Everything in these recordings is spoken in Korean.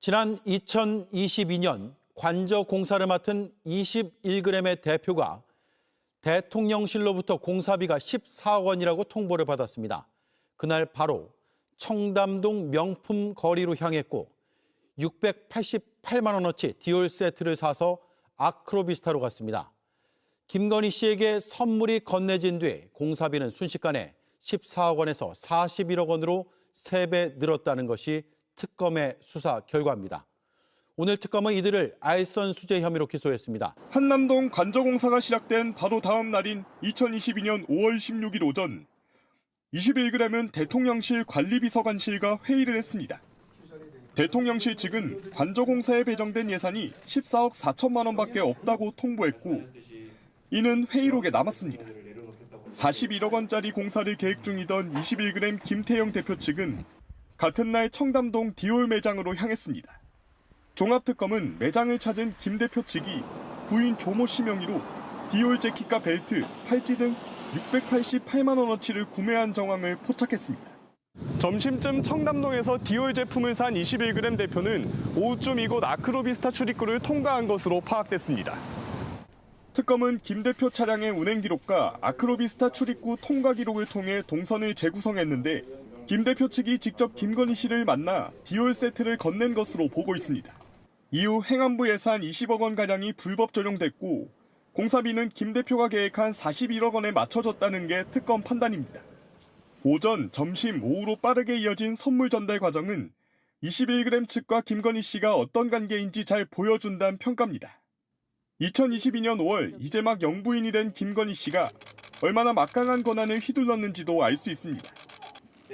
지난 2022년 관저 공사를 맡은 21g의 대표가 대통령실로부터 공사비가 14억 원이라고 통보를 받았습니다. 그날 바로 청담동 명품 거리로 향했고 688만 원어치 디올 세트를 사서 아크로비스타로 갔습니다. 김건희 씨에게 선물이 건네진 뒤 공사비는 순식간에 14억 원에서 41억 원으로 3배 늘었다는 것이 특검의 수사 결과입니다. 오늘 특검은 이들을 알선 수재 혐의로 기소했습니다. 한남동 관저공사가 시작된 바로 다음 날인 2022년 5월 16일 오전 21g은 대통령실 관리비서관실과 회의를 했습니다. 대통령실 측은 관저공사에 배정된 예산이 14억 4천만 원밖에 없다고 통보했고 이는 회의록에 남았습니다. 41억 원짜리 공사를 계획 중이던 21g 김태형 대표 측은 같은 날 청담동 디올 매장으로 향했습니다. 종합특검은 매장을 찾은 김 대표 측이 부인 조모 씨 명의로 디올 재킷과 벨트, 팔찌 등 688만 원어치를 구매한 정황을 포착했습니다. 점심쯤 청담동에서 디올 제품을 산 21g 대표는 오후쯤 이곳 아크로비스타 출입구를 통과한 것으로 파악됐습니다. 특검은 김 대표 차량의 운행 기록과 아크로비스타 출입구 통과 기록을 통해 동선을 재구성했는데 김 대표 측이 직접 김건희 씨를 만나 디올 세트를 건넨 것으로 보고 있습니다. 이후 행안부 예산 20억 원가량이 불법 전용됐고 공사비는 김 대표가 계획한 41억 원에 맞춰졌다는 게 특검 판단입니다. 오전, 점심, 오후로 빠르게 이어진 선물 전달 과정은 21g 측과 김건희 씨가 어떤 관계인지 잘 보여준다는 평가입니다. 2022년 5월 이제 막 영부인이 된 김건희 씨가 얼마나 막강한 권한을 휘둘렀는지도 알 수 있습니다.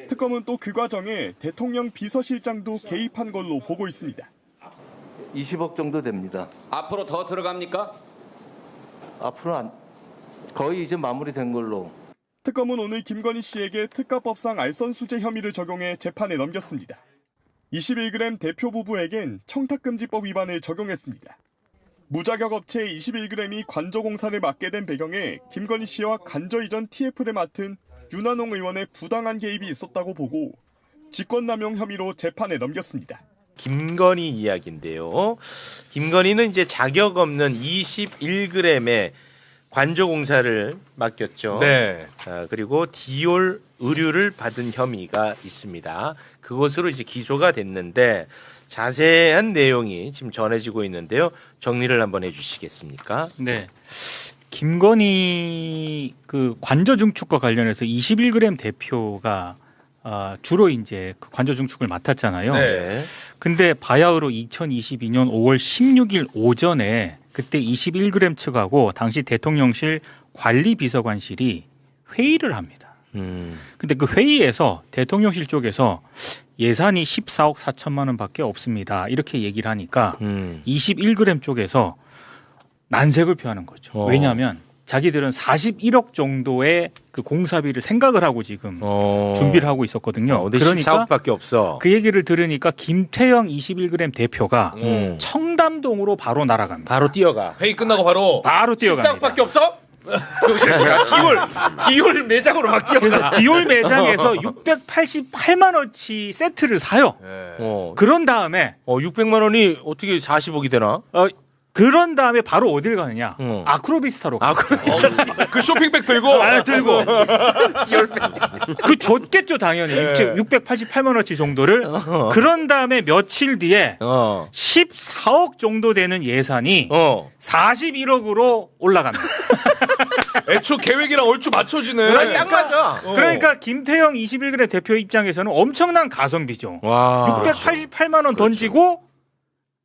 특검은 또 그 과정에 대통령 비서실장도 개입한 걸로 보고 있습니다. 20억 정도 됩니다. 앞으로 더 들어갑니까? 앞으로 거의 이제 마무리된 걸로. 특검은 오늘 김건희 씨에게 특가법상 알선수재 혐의를 적용해 재판에 넘겼습니다. 21g 대표 부부에겐 청탁금지법 위반을 적용했습니다. 무자격 업체 21g이 관저공사를 맡게 된 배경에 김건희 씨와 관저 이전 TF를 맡은 윤한홍 의원의 부당한 개입이 있었다고 보고 직권남용 혐의로 재판에 넘겼습니다. 김건희 이야기인데요. 김건희는 이제 자격 없는 21g의 관저공사를 맡겼죠. 네. 그리고 디올 의류를 받은 혐의가 있습니다. 그것으로 이제 기소가 됐는데 자세한 내용이 지금 전해지고 있는데요. 정리를 한번 해주시겠습니까? 네. 김건희 그 관저 중축과 관련해서 21g 대표가 주로 이제 그 관저 중축을 맡았잖아요. 네. 근데 바야흐로 2022년 5월 16일 오전에 그때 21g 측하고 당시 대통령실 관리비서관실이 회의를 합니다. 근데 그 회의에서 대통령실 쪽에서 예산이 14억 4천만 원밖에 없습니다. 이렇게 얘기를 하니까 21g 쪽에서 난색을 표하는 거죠. 왜냐하면 자기들은 41억 정도의 그 공사비를 생각을 하고 지금 준비를 하고 있었거든요. 그러니까 14억밖에 없어. 그 얘기를 들으니까 김태형 21g 대표가 청담동으로 바로 날아갑니다. 바로 뛰어가. 회의 끝나고 바로 뛰어갑니다. 14억밖에 없어? 디올 매장으로 막 뛰어가. 그래서 디올 매장에서 688만 원치 세트를 사요. 그런 다음에 600만 원이 어떻게 40억이 되나? 그런 다음에 바로 어딜 가느냐? 아크로비스타로 가. 그 쇼핑백 들고. 들고. 그 줬겠죠 당연히. 688만 원치 정도를. 그런 다음에 며칠 뒤에 14억 정도 되는 예산이 41억으로 올라갑니다. 애초 계획이랑 얼추 맞춰지네. 딱 맞아. 그러니까 김태형 21g 대표 입장에서는 엄청난 가성비죠. 와. 688만 원 던지고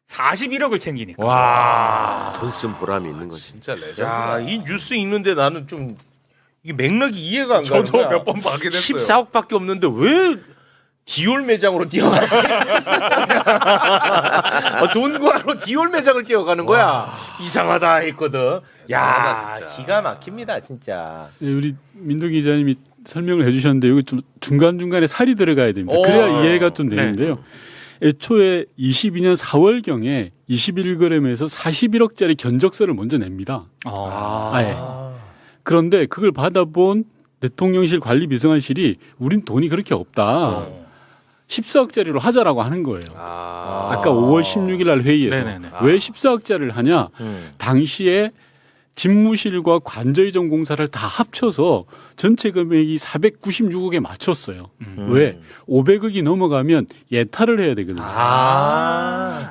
41억을 챙기니까. 와. 돈 쓴 보람이 있는 거지. 진짜 레전드다. 야, 이 뉴스 읽는데 나는 좀 이게 맥락이 이해가 안 가는 저도 거야. 몇 번 보게 됐어요. 14억밖에 없는데 왜 디올 매장으로 뛰어가지? 돈 구하러 디올 매장을 뛰어가는 거야. 이상하다 했거든. 야, 진짜. 기가 막힙니다, 진짜. 네, 우리 민동 기자님이 설명을 해주셨는데 여기 좀 중간중간에 살이 들어가야 됩니다. 그래야 이해가 좀 되는데요. 애초에 22년 4월경에 21g에서 41억짜리 견적서를 먼저 냅니다. 아예. 그런데 그걸 받아본 대통령실 관리비서관실이 우린 돈이 그렇게 없다. 14억짜리로 하자라고 하는 거예요. 아까 5월 16일 날 회의에서. 네네네. 왜 14억짜리를 하냐? 당시에 집무실과 관저이전 공사를 다 합쳐서 전체 금액이 496억에 맞췄어요. 왜? 500억이 넘어가면 예탈을 해야 되거든요.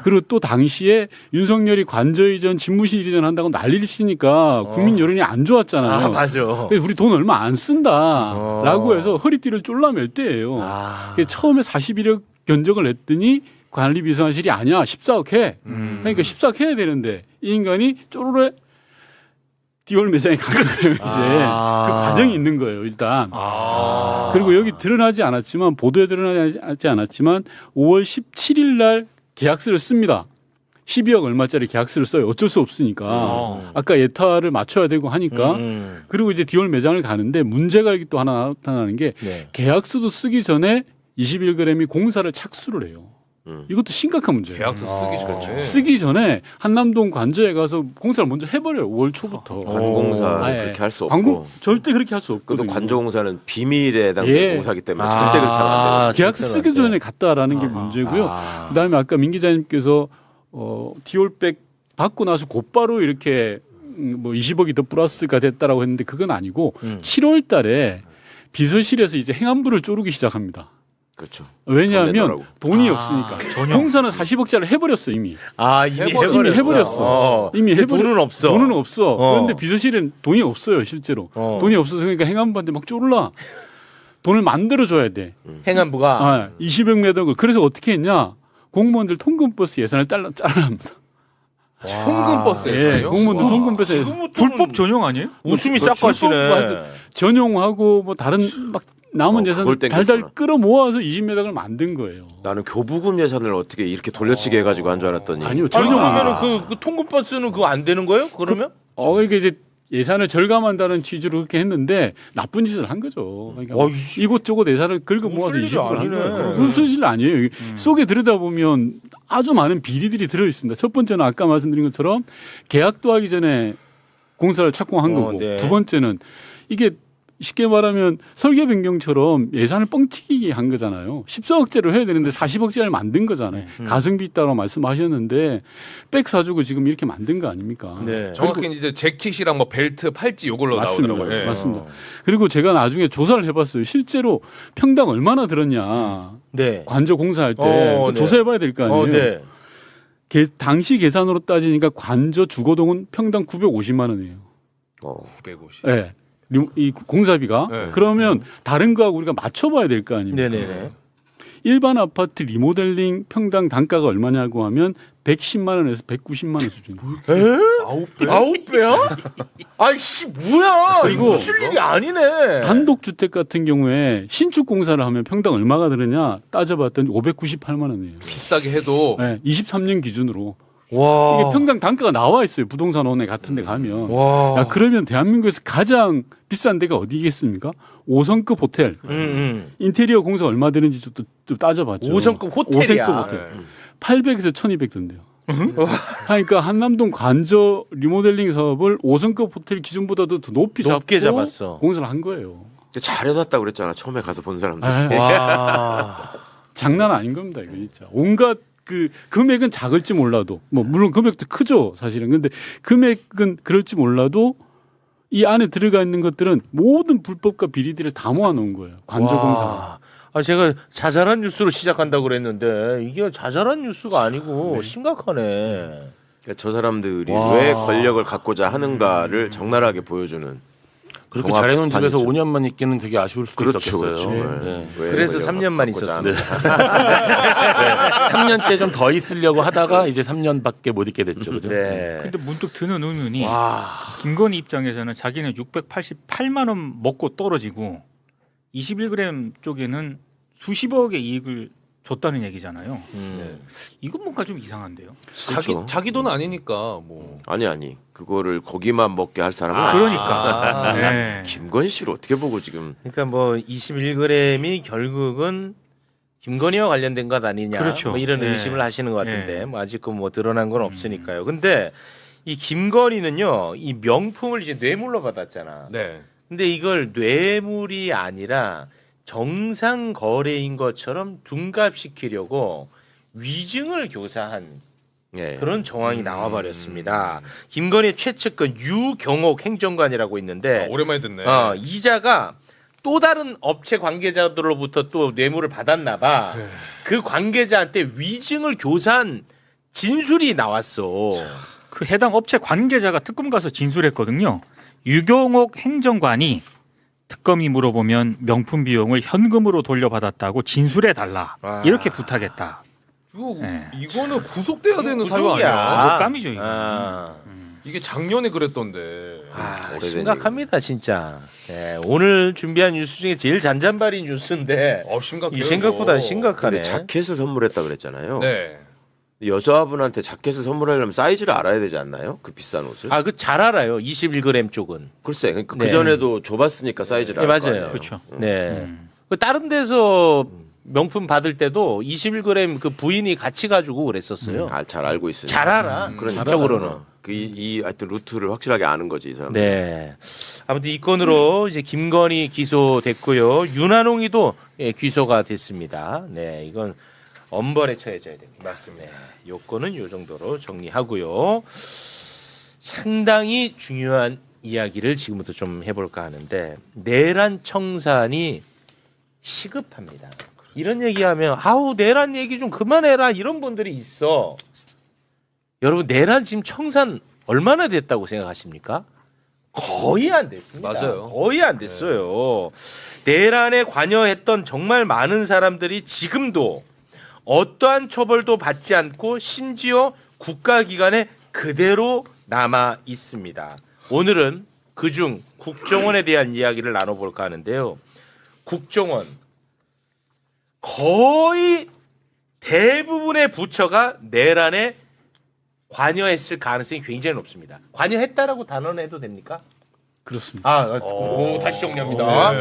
그리고 또 당시에 윤석열이 관저이전 집무실 이전 한다고 난리를 치니까 국민 여론이 안 좋았잖아요. 맞아. 그래서 우리 돈 얼마 안 쓴다라고 해서 허리띠를 졸라맬 때예요. 그래서 처음에 41억 견적을 냈더니 관리비서관실이 아니야 14억 해. 그러니까 14억 해야 되는데 이 인간이 쪼르르 디올 매장에 간 거예요. 이제 그 과정이 있는 거예요. 일단. 그리고 여기 드러나지 않았지만 보도에 드러나지 않았지만 5월 17일 날 계약서를 씁니다. 12억 얼마짜리 계약서를 써요. 어쩔 수 없으니까. 아까 예타를 맞춰야 되고 하니까. 그리고 이제 디올 매장을 가는데 문제가 여기 또 하나 나타나는 게 계약서도 쓰기 전에 21g이 공사를 착수를 해요. 이것도 심각한 문제예요. 계약서 쓰기 전에. 쓰기 전에 한남동 관저에 가서 공사를 먼저 해버려요. 5월 초부터. 관공사 예. 그렇게 할 수 없고. 관공 절대 그렇게 할 수 또 없거든요. 관저공사는 비밀에 해당되는 예. 공사기 때문에 절대 그렇게 하면 안 돼요. 계약서 쓰기 전에 갔다라는 게 문제고요. 그다음에 아까 민 기자님께서 디올백 받고 나서 곧바로 이렇게 뭐 20억이 더 플러스가 됐다라고 했는데 그건 아니고 7월 달에 비서실에서 이제 행안부를 쪼르기 시작합니다. 그렇죠. 왜냐하면 내놓으라고. 돈이 없으니까. 공사는 40억짜리 해버렸어 이미. 이미 이미 해버렸어. 이미 해버렸어. 돈은 없어. 돈은 없어. 그런데 비서실엔 돈이 없어요 실제로. 돈이 없어서 그러니까 행안부한테 막 쫄라. 돈을 만들어줘야 돼. 행안부가 20억 매덕을. 그래서 어떻게 했냐. 공무원들 통근버스 예산을 잘라합니다. 통근 버스예요. 예, 공무원들 통근버스 지금은 불법 전용 아니에요? 웃음이 싹 가시네. 전용하고 뭐 다른 막 남은 예산 그걸 달달 땡겼구나. 끌어모아서 20매덕을 만든 거예요. 나는 교부금 예산을 어떻게 이렇게 돌려치기 해가지고 한 줄 알았더니. 아니요, 전용하면 그러면은 그 통근버스는 그거 안 되는 거예요? 그러면? 이게 이제 예산을 절감한다는 취지로 그렇게 했는데 나쁜 짓을 한 거죠. 그러니까 이곳저곳 예산을 긁어 모아서 웃을 일이 20을 한 아니네. 거예요. 웃을 일 아니에요. 속에 들여다보면 아주 많은 비리들이 들어 있습니다. 첫 번째는 아까 말씀드린 것처럼 계약도 하기 전에 공사를 착공한 거고 네. 두 번째는 이게 쉽게 말하면 설계 변경처럼 예산을 뻥튀기 한 거잖아요. 14억짜리로 해야 되는데 40억짜리를 만든 거잖아요. 가성비 있다고 말씀하셨는데 백 사주고 지금 이렇게 만든 거 아닙니까? 네. 정확히 이제 재킷이랑 뭐 벨트, 팔찌 요걸로 맞습니다. 나오더라고요. 예. 맞습니다. 그리고 제가 나중에 조사를 해봤어요. 실제로 평당 얼마나 들었냐. 네. 관저 공사할 때 네. 조사해봐야 될 거 아니에요. 네. 당시 계산으로 따지니까 관저 주거동은 평당 950만 원이에요. 950. 네. 이 공사비가. 네. 그러면 다른 거하고 우리가 맞춰봐야 될 거 아닙니까? 네네네. 일반 아파트 리모델링 평당 단가가 얼마냐고 하면 110만 원에서 190만 원 수준이에요. 9배야? 아이씨 뭐야? 이거 쓸 일이 아니네. 단독 주택 같은 경우에 신축 공사를 하면 평당 얼마가 들으냐 따져봤더니 598만 원이에요. 비싸게 해도 네, 23년 기준으로 와. 이게 평당 단가가 나와 있어요. 부동산원에 같은 데 가면. 와. 야, 그러면 대한민국에서 가장 비싼 데가 어디겠습니까? 5성급 호텔. 인테리어 공사 얼마 되는지 좀 따져봤죠. 5성급 호텔이야. 5성급 호텔. 800에서 1200 던데요. 그러니까 한남동 관저 리모델링 사업을 5성급 호텔 기준보다도 더 높이 높게 잡고 잡았어. 공사를 한 거예요. 잘 해놨다고 그랬잖아. 처음에 가서 본 사람들. 와. 장난 아닌 겁니다. 이거 진짜. 온갖 그 금액은 작을지 몰라도 뭐 물론 금액도 크죠 사실은. 근데 금액은 그럴지 몰라도 이 안에 들어가 있는 것들은 모든 불법과 비리들을 다 모아놓은 거예요. 관저공사. 제가 자잘한 뉴스로 시작한다고 그랬는데 이게 자잘한 뉴스가 아니고 심각하네. 그러니까 저 사람들이 와. 왜 권력을 갖고자 하는가를 적나라하게 보여주는. 그렇게 정확한 잘해놓은 집에서 판이죠. 5년만 있기는 되게 아쉬울 수도 그렇죠, 있었겠어요. 그렇죠. 네. 왜 그래서 권력을 3년만 갖고자 있었습니다. 하는가. 3년째 좀 더 있으려고 하다가 이제 3년밖에 못 있게 됐죠. 그죠? 네. 근데 문득 드는 의문이 와. 김건희 입장에서는 자기는 688만 원 먹고 떨어지고 21g 쪽에는 수십억의 이익을 줬다는 얘기잖아요. 이건 뭔가 좀 이상한데요. 그렇죠. 자기 돈 아니니까 뭐. 아니 그거를 거기만 먹게 할 사람은 그러니까. 아. 네. 김건희 씨를 어떻게 보고 지금 그러니까 뭐 21g이 결국은 김건희와 관련된 것 아니냐. 그렇죠. 뭐 이런 네. 의심을 하시는 것 같은데 네. 뭐 아직 뭐 드러난 건 없으니까요. 근데 이 김건희는요, 이 명품을 이제 뇌물로 받았잖아. 네. 근데 이걸 뇌물이 아니라 정상 거래인 것처럼 둔갑시키려고 위증을 교사한 예. 그런 정황이 나와버렸습니다. 김건희 최측근 유경옥 행정관이라고 있는데 오랜만에 듣네. 이자가 또 다른 업체 관계자들로부터 또 뇌물을 받았나 봐. 그 관계자한테 위증을 교사한 진술이 나왔어. 그 해당 업체 관계자가 특검 가서 진술했거든요. 유경옥 행정관이 특검이 물어보면 명품 비용을 현금으로 돌려받았다고 진술해달라. 아. 이렇게 부탁했다. 이거는 구속돼야 되는 사유 구속이야. 아니야? 구속감이죠, 이거. 이게 작년에 그랬던데. 오래된 심각합니다, 진짜. 네, 오늘 준비한 뉴스 중에 제일 잔잔바리 뉴스인데 심각해요. 이 생각보다 이거. 심각하네. 근데 자켓을 선물했다 그랬잖아요. 네. 여자분한테 자켓을 선물하려면 사이즈를 알아야 되지 않나요? 그 비싼 옷을? 그 잘 알아요. 21g 쪽은. 글쎄, 그러니까 네. 그 전에도 좁았으니까 사이즈를 네, 알거 맞아요. 아니에요. 그렇죠. 네. 그 다른 데서 명품 받을 때도 21g 그 부인이 같이 가지고 그랬었어요. 잘 알고 있으니까. 잘 알아. 전적으로는. 하여튼 루트를 확실하게 아는 거지, 이 사람. 네. 아무튼 이 건으로 이제 김건희 기소됐고요. 윤한홍이도 기소가 됐습니다. 네, 이건 엄벌에 처해져야 됩니다. 맞습니다. 네, 요건은 요 정도로 정리하고요. 상당히 중요한 이야기를 지금부터 좀 해볼까 하는데 내란 청산이 시급합니다. 이런 얘기하면 내란 얘기 좀 그만해라 이런 분들이 있어. 여러분 내란 지금 청산 얼마나 됐다고 생각하십니까? 거의 안 됐습니다. 맞아요. 거의 안 됐어요. 내란에 관여했던 정말 많은 사람들이 지금도 어떠한 처벌도 받지 않고 심지어 국가기관에 그대로 남아 있습니다. 오늘은 그중 국정원에 대한 이야기를 나눠볼까 하는데요. 국정원 거의 대부분의 부처가 내란에 관여했을 가능성이 굉장히 높습니다. 관여했다라고 단언해도 됩니까? 그렇습니다. 다시 정리합니다.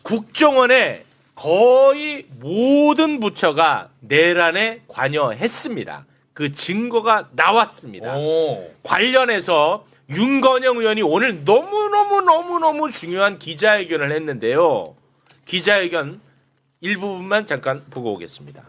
국정원의 거의 모든 부처가 내란에 관여했습니다. 그 증거가 나왔습니다. 관련해서 윤건영 의원이 오늘 너무너무 중요한 기자회견을 했는데요. 기자회견 일부분만 잠깐 보고 오겠습니다.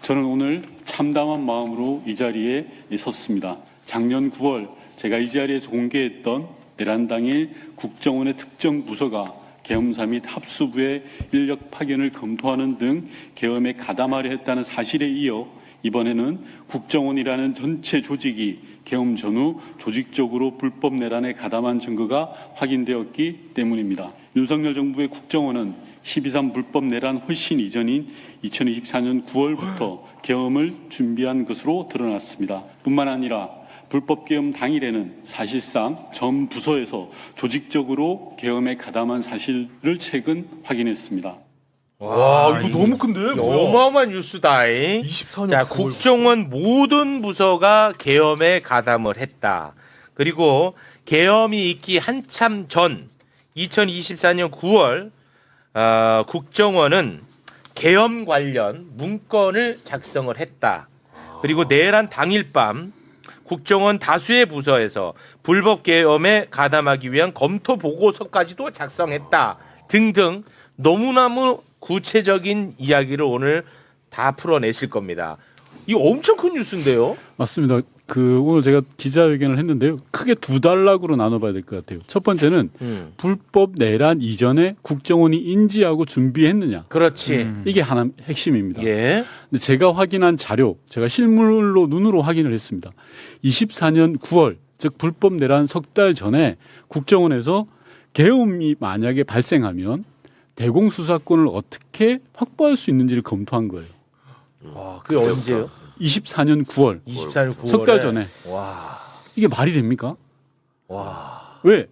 저는 오늘 참담한 마음으로 이 자리에 섰습니다. 작년 9월 제가 이 자리에서 공개했던 내란 당일 국정원의 특정 부서가 계엄사 및 합수부의 인력 파견을 검토하는 등 계엄에 가담하려 했다는 사실에 이어 이번에는 국정원이라는 전체 조직이 계엄 전후 조직적으로 불법 내란에 가담한 증거가 확인되었기 때문입니다. 윤석열 정부의 국정원은 12.3 불법 내란 훨씬 이전인 2024년 9월부터 계엄을 준비한 것으로 드러났습니다. 뿐만 아니라 불법 계엄 당일에는 사실상 전 부서에서 조직적으로 계엄에 가담한 사실을 최근 확인했습니다. 와, 이거 너무 큰데? 어마어마한 뉴스다. 24년 자, 9월. 국정원 모든 부서가 계엄에 가담을 했다. 그리고 계엄이 있기 한참 전 2024년 9월 국정원은 계엄 관련 문건을 작성을 했다. 그리고 내란 당일 밤 국정원 다수의 부서에서 불법 계엄에 가담하기 위한 검토 보고서까지도 작성했다. 등등 너무너무 구체적인 이야기를 오늘 다 풀어내실 겁니다. 이거 엄청 큰 뉴스인데요. 맞습니다. 오늘 제가 기자회견을 했는데요. 크게 두 단락으로 나눠봐야 될 것 같아요. 첫 번째는 불법 내란 이전에 국정원이 인지하고 준비했느냐. 그렇지. 이게 하나 핵심입니다. 예. 근데 제가 확인한 자료, 제가 실물로 눈으로 확인을 했습니다. 24년 9월, 즉 불법 내란 석 달 전에 국정원에서 계엄이 만약에 발생하면 대공수사권을 어떻게 확보할 수 있는지를 검토한 거예요. 그게 언제요? 24년 9월. 24년 9월에. 석 달 전에. 와. 이게 말이 됩니까? 와. 왜?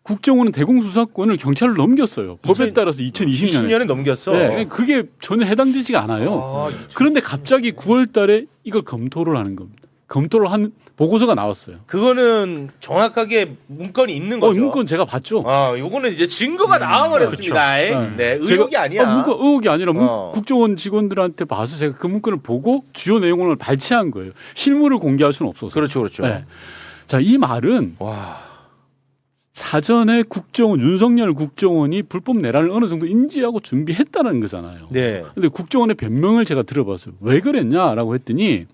국정원은 대공수사권을 경찰로 넘겼어요. 법에 따라서 2020년에. 20년에 넘겼어. 네, 그게 전혀 해당되지가 않아요. 그런데 갑자기 9월 달에 이걸 검토를 하는 겁니다. 검토를 한 보고서가 나왔어요. 그거는 정확하게 문건이 있는 거죠. 문건 제가 봤죠. 요거는 이제 증거가 나와버렸습니다. 그렇죠. 네, 의혹이 아니야. 문건 의혹이 아니라 국정원 직원들한테 봐서 제가 그 문건을 보고 주요 내용을 발췌한 거예요. 실물을 공개할 수는 없어서. 그렇죠. 네. 자, 이 말은 와. 사전에 국정원 윤석열 국정원이 불법 내란을 어느 정도 인지하고 준비했다는 거잖아요. 네. 근데 국정원의 변명을 제가 들어봤어요. 왜 그랬냐라고 했더니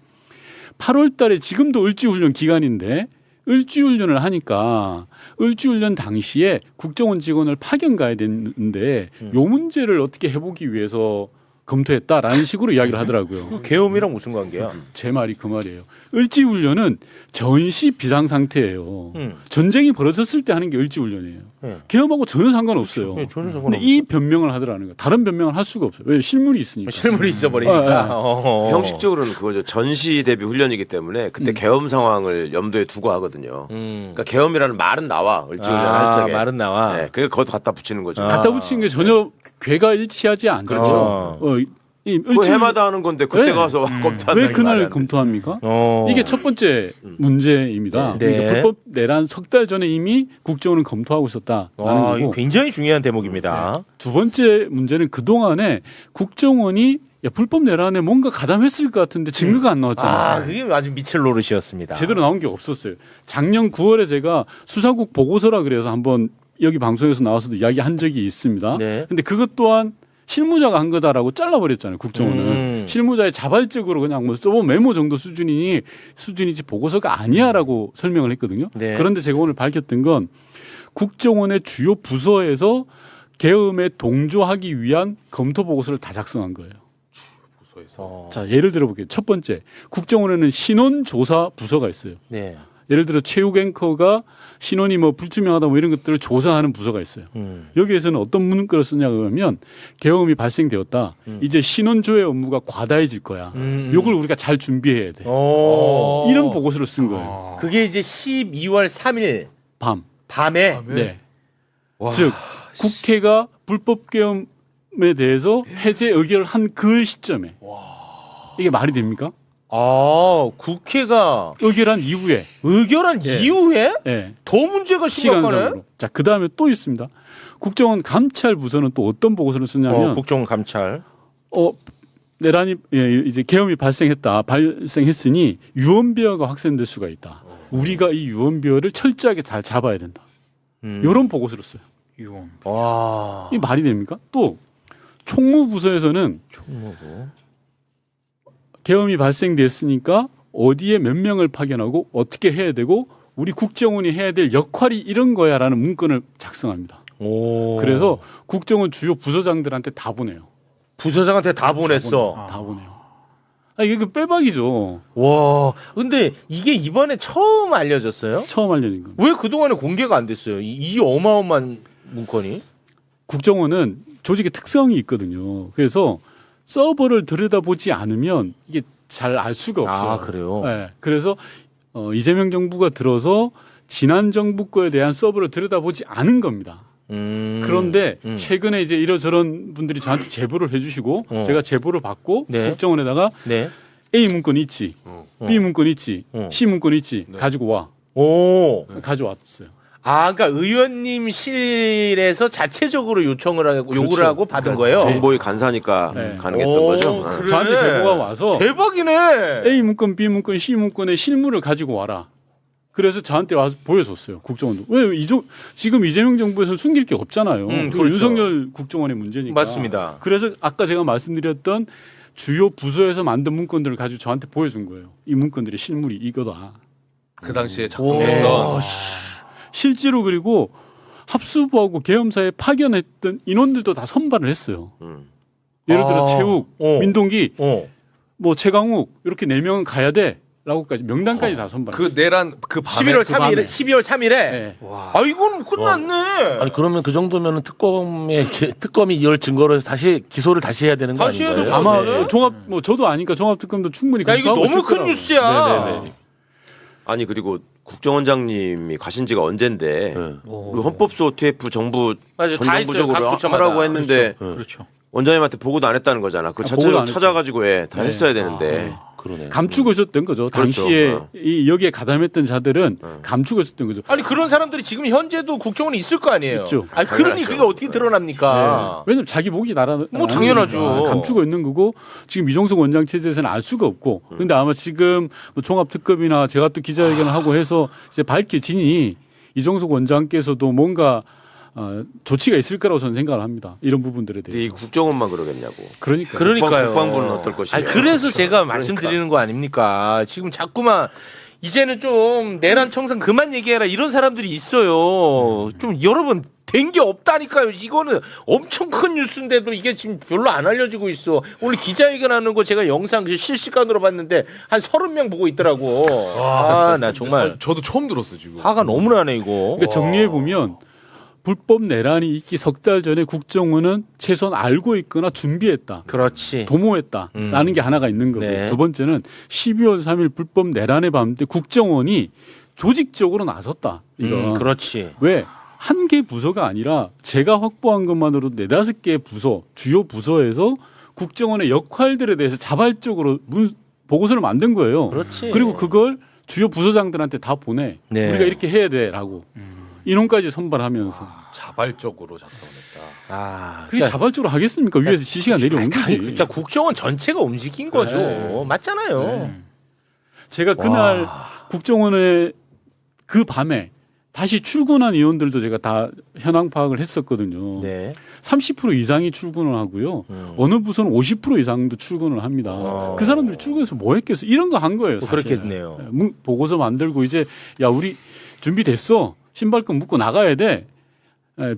8월 달에 지금도 을지훈련 기간인데 을지훈련을 하니까 을지훈련 당시에 국정원 직원을 파견 가야 되는데 요 문제를 어떻게 해보기 위해서 검토했다라는 식으로 이야기를 하더라고요. 그 계엄이랑 무슨 관계야? 제 말이 그 말이에요. 을지훈련은 전시 비상 상태예요. 전쟁이 벌어졌을 때 하는 게 을지훈련이에요. 계엄하고 전혀 상관없어요. 네, 전혀 근데 상관없어요. 이 변명을 하더라는 거예요. 다른 변명을 할 수가 없어요. 왜? 실물이 있으니까. 실물이 있어버리니까. 형식적으로는 그거죠. 전시 대비 훈련이기 때문에 그때 계엄 상황을 염두에 두고 하거든요. 그러니까 계엄이라는 말은 나와. 을지훈련 할 적에. 말은 나와. 네, 그게 거기다 갖다 붙이는 거죠. 갖다 붙이는 게 전혀 괴가 일치하지 않죠. 그렇죠. 그 해마다 하는 건데 그때 네. 가서 검토한다는 왜 게 말이 그날 안 검토합니까? 어. 이게 첫 번째 문제입니다. 네. 그러니까 불법 내란 석 달 전에 이미 국정원은 검토하고 있었다라는 와, 이거 거고. 굉장히 중요한 대목입니다. 두 번째 문제는 그동안에 국정원이 야, 불법 내란에 뭔가 가담했을 것 같은데 증거가 안 나왔잖아요. 그게 아주 미칠 노릇이었습니다. 제대로 나온 게 없었어요. 작년 9월에 제가 수사국 보고서라 그래서 한번 여기 방송에서 나와서도 이야기한 적이 있습니다. 네. 근데 그것 또한 실무자가 한 거다라고 잘라버렸잖아요. 국정원은. 실무자의 자발적으로 그냥 뭐 써본 메모 정도 수준이지 보고서가 아니야라고 설명을 했거든요. 네. 그런데 제가 오늘 밝혔던 건 국정원의 주요 부서에서 계엄에 동조하기 위한 검토 보고서를 다 작성한 거예요. 부서에서. 자, 예를 들어볼게요. 첫 번째, 국정원에는 신원조사 부서가 있어요. 네. 예를 들어 체육 앵커가 신원이 뭐 불투명하다 뭐 이런 것들을 조사하는 부서가 있어요. 여기에서는 어떤 문구를 쓰냐고 하면 계엄이 발생되었다. 이제 신원 조회 업무가 과다해질 거야. 이걸 우리가 잘 준비해야 돼. 이런 보고서를 쓴 거예요. 그게 이제 12월 3일 밤에 네. 즉 국회가 불법 계엄에 대해서 해제 의결을 한 그 시점에 이게 말이 됩니까? 국회가 의결한 이후에 이후에 네. 더 문제가 심각하네. 시간상으로. 자, 그 다음에 또 있습니다. 국정원 감찰 부서는 또 어떤 보고서를 쓰냐면 국정원 감찰. 내란이 이제 계엄이 발생했으니 유언비어가 확산될 수가 있다. 우리가 이 유언비어를 철저하게 잘 잡아야 된다. 이런 보고서를 써요. 와. 이 말이 됩니까? 또 총무부서에서는 계엄이 발생됐으니까 어디에 몇 명을 파견하고 어떻게 해야 되고 우리 국정원이 해야 될 역할이 이런 거야라는 문건을 작성합니다. 그래서 국정원 주요 부서장들한테 다 보내요. 부서장한테 다 보냈어. 다 보내요. 이게 그 빼박이죠. 와, 근데 이게 이번에 처음 알려졌어요? 처음 알려진 겁니다. 왜 그동안에 공개가 안 됐어요? 이 어마어마한 문건이? 국정원은 조직의 특성이 있거든요. 그래서 서버를 들여다보지 않으면 이게 잘 알 수가 없어요. 그래요? 네. 그래서 이재명 정부가 들어서 지난 정부 거에 대한 서버를 들여다보지 않은 겁니다. 그런데 최근에 이제 이러저런 분들이 저한테 제보를 해주시고 제가 제보를 받고 네. 국정원에다가 네. A 문건 있지, B 문건 있지, C 문건 있지 가지고 와. 가져왔어요. 그러니까 의원님실에서 자체적으로 요청을 하고 요구를 그렇죠. 하고 받은 거예요. 정보위 간사니까 네. 가능했던 거죠. 그래. 저한테 제보가 와서 대박이네. A 문건, B 문건, C 문건의 실물을 가지고 와라. 그래서 저한테 와서 보여줬어요. 국정원도. 왜 지금 이재명 정부에서는 숨길 게 없잖아요. 그렇죠. 윤석열 국정원의 문제니까. 맞습니다. 그래서 아까 제가 말씀드렸던 주요 부서에서 만든 문건들을 가지고 저한테 보여준 거예요. 이 문건들의 실물이 이거다. 그 당시에 작성했던. 실제로 그리고 합수부하고 계엄사에 파견했던 인원들도 다 선발을 했어요. 예를 들어 체육, 민동기, 뭐 최강욱 이렇게 4명은 가야 돼라고까지 명단까지 다 선발. 그 내란 그 밤에 12월 3일에. 네. 이건 끝났네. 아니 그러면 그 정도면 특검이 이걸 증거로 해서 다시 기소를 다시 해야 되는 거 다시 아닌가요? 해도 아마 저도 아니까 종합특검도 충분히 이거 검토하고 너무 있을 큰 거라고. 뉴스야. 네네네. 아니 그리고 국정원장님이 가신 지가 언젠데 그리고 헌법소 TF 정부 맞아요. 다 있어요. 전정부적으로 각 부처마다. 하라고 했는데 그렇죠. 원장님한테 보고도 안 했다는 거잖아. 그 보고도 자체로 안 했죠. 찾아가지고 다 네. 했어야 되는데. 그러네. 감추고 있었던 거죠. 그렇죠. 당시에 여기에 가담했던 자들은 감추고 있었던 거죠. 아니 그런 사람들이 지금 현재도 국정원에 있을 거 아니에요. 있죠. 그러니 그게 어떻게 드러납니까? 왜냐면 자기 목이 날아 뭐 당연하죠. 감추고 있는 거고 지금 이종석 원장 체제에서는 알 수가 없고. 근데 아마 지금 뭐 종합특검이나 제가 또 기자회견을 하고 해서 이제 밝혀지니 이종석 원장께서도 뭔가 조치가 있을 거라고 저는 생각을 합니다. 이런 부분들에 근데 이 대해서. 국정원만 그러겠냐고. 그러니까요. 국방부는 어떨 것이냐. 아니, 그래서 제가 말씀드리는 거 아닙니까? 지금 자꾸만 이제는 좀 내란 청산 그만 얘기해라 이런 사람들이 있어요. 좀 여러분 된 게 없다니까요. 이거는 엄청 큰 뉴스인데도 이게 지금 별로 안 알려지고 있어. 오늘 기자회견하는 거 제가 영상 실시간으로 봤는데 한 30명 보고 있더라고. 나 정말 저도 처음 들었어 지금. 화가 너무 나네 이거. 그러니까 정리해 보면 불법 내란이 있기 석 달 전에 국정원은 최소한 알고 있거나 준비했다. 그렇지. 도모했다라는 게 하나가 있는 거고요. 네. 두 번째는 12월 3일 불법 내란의 밤 때 국정원이 조직적으로 나섰다. 이거. 그렇지. 왜? 한 개 부서가 아니라 제가 확보한 것만으로 4-5개 부서, 주요 부서에서 국정원의 역할들에 대해서 자발적으로 보고서를 만든 거예요. 그렇지. 그리고 그걸 주요 부서장들한테 다 보내. 네. 우리가 이렇게 해야 돼라고. 인원까지 선발하면서. 자발적으로 작성했다. 그게 자발적으로 하겠습니까? 위에서 지시가 내려온 거지. 그러니까 국정원 전체가 움직인 거죠. 네. 맞잖아요. 네. 제가 그날 국정원의 그 밤에 다시 출근한 의원들도 제가 다 현황 파악을 했었거든요. 네. 30% 이상이 출근을 하고요. 어느 부서는 50% 이상도 출근을 합니다. 그 사람들이 출근해서 뭐 했겠어? 이런 거 한 거예요. 사실. 그렇겠네요. 보고서 만들고 이제 야 우리 준비됐어. 신발끈 묶고 나가야 돼.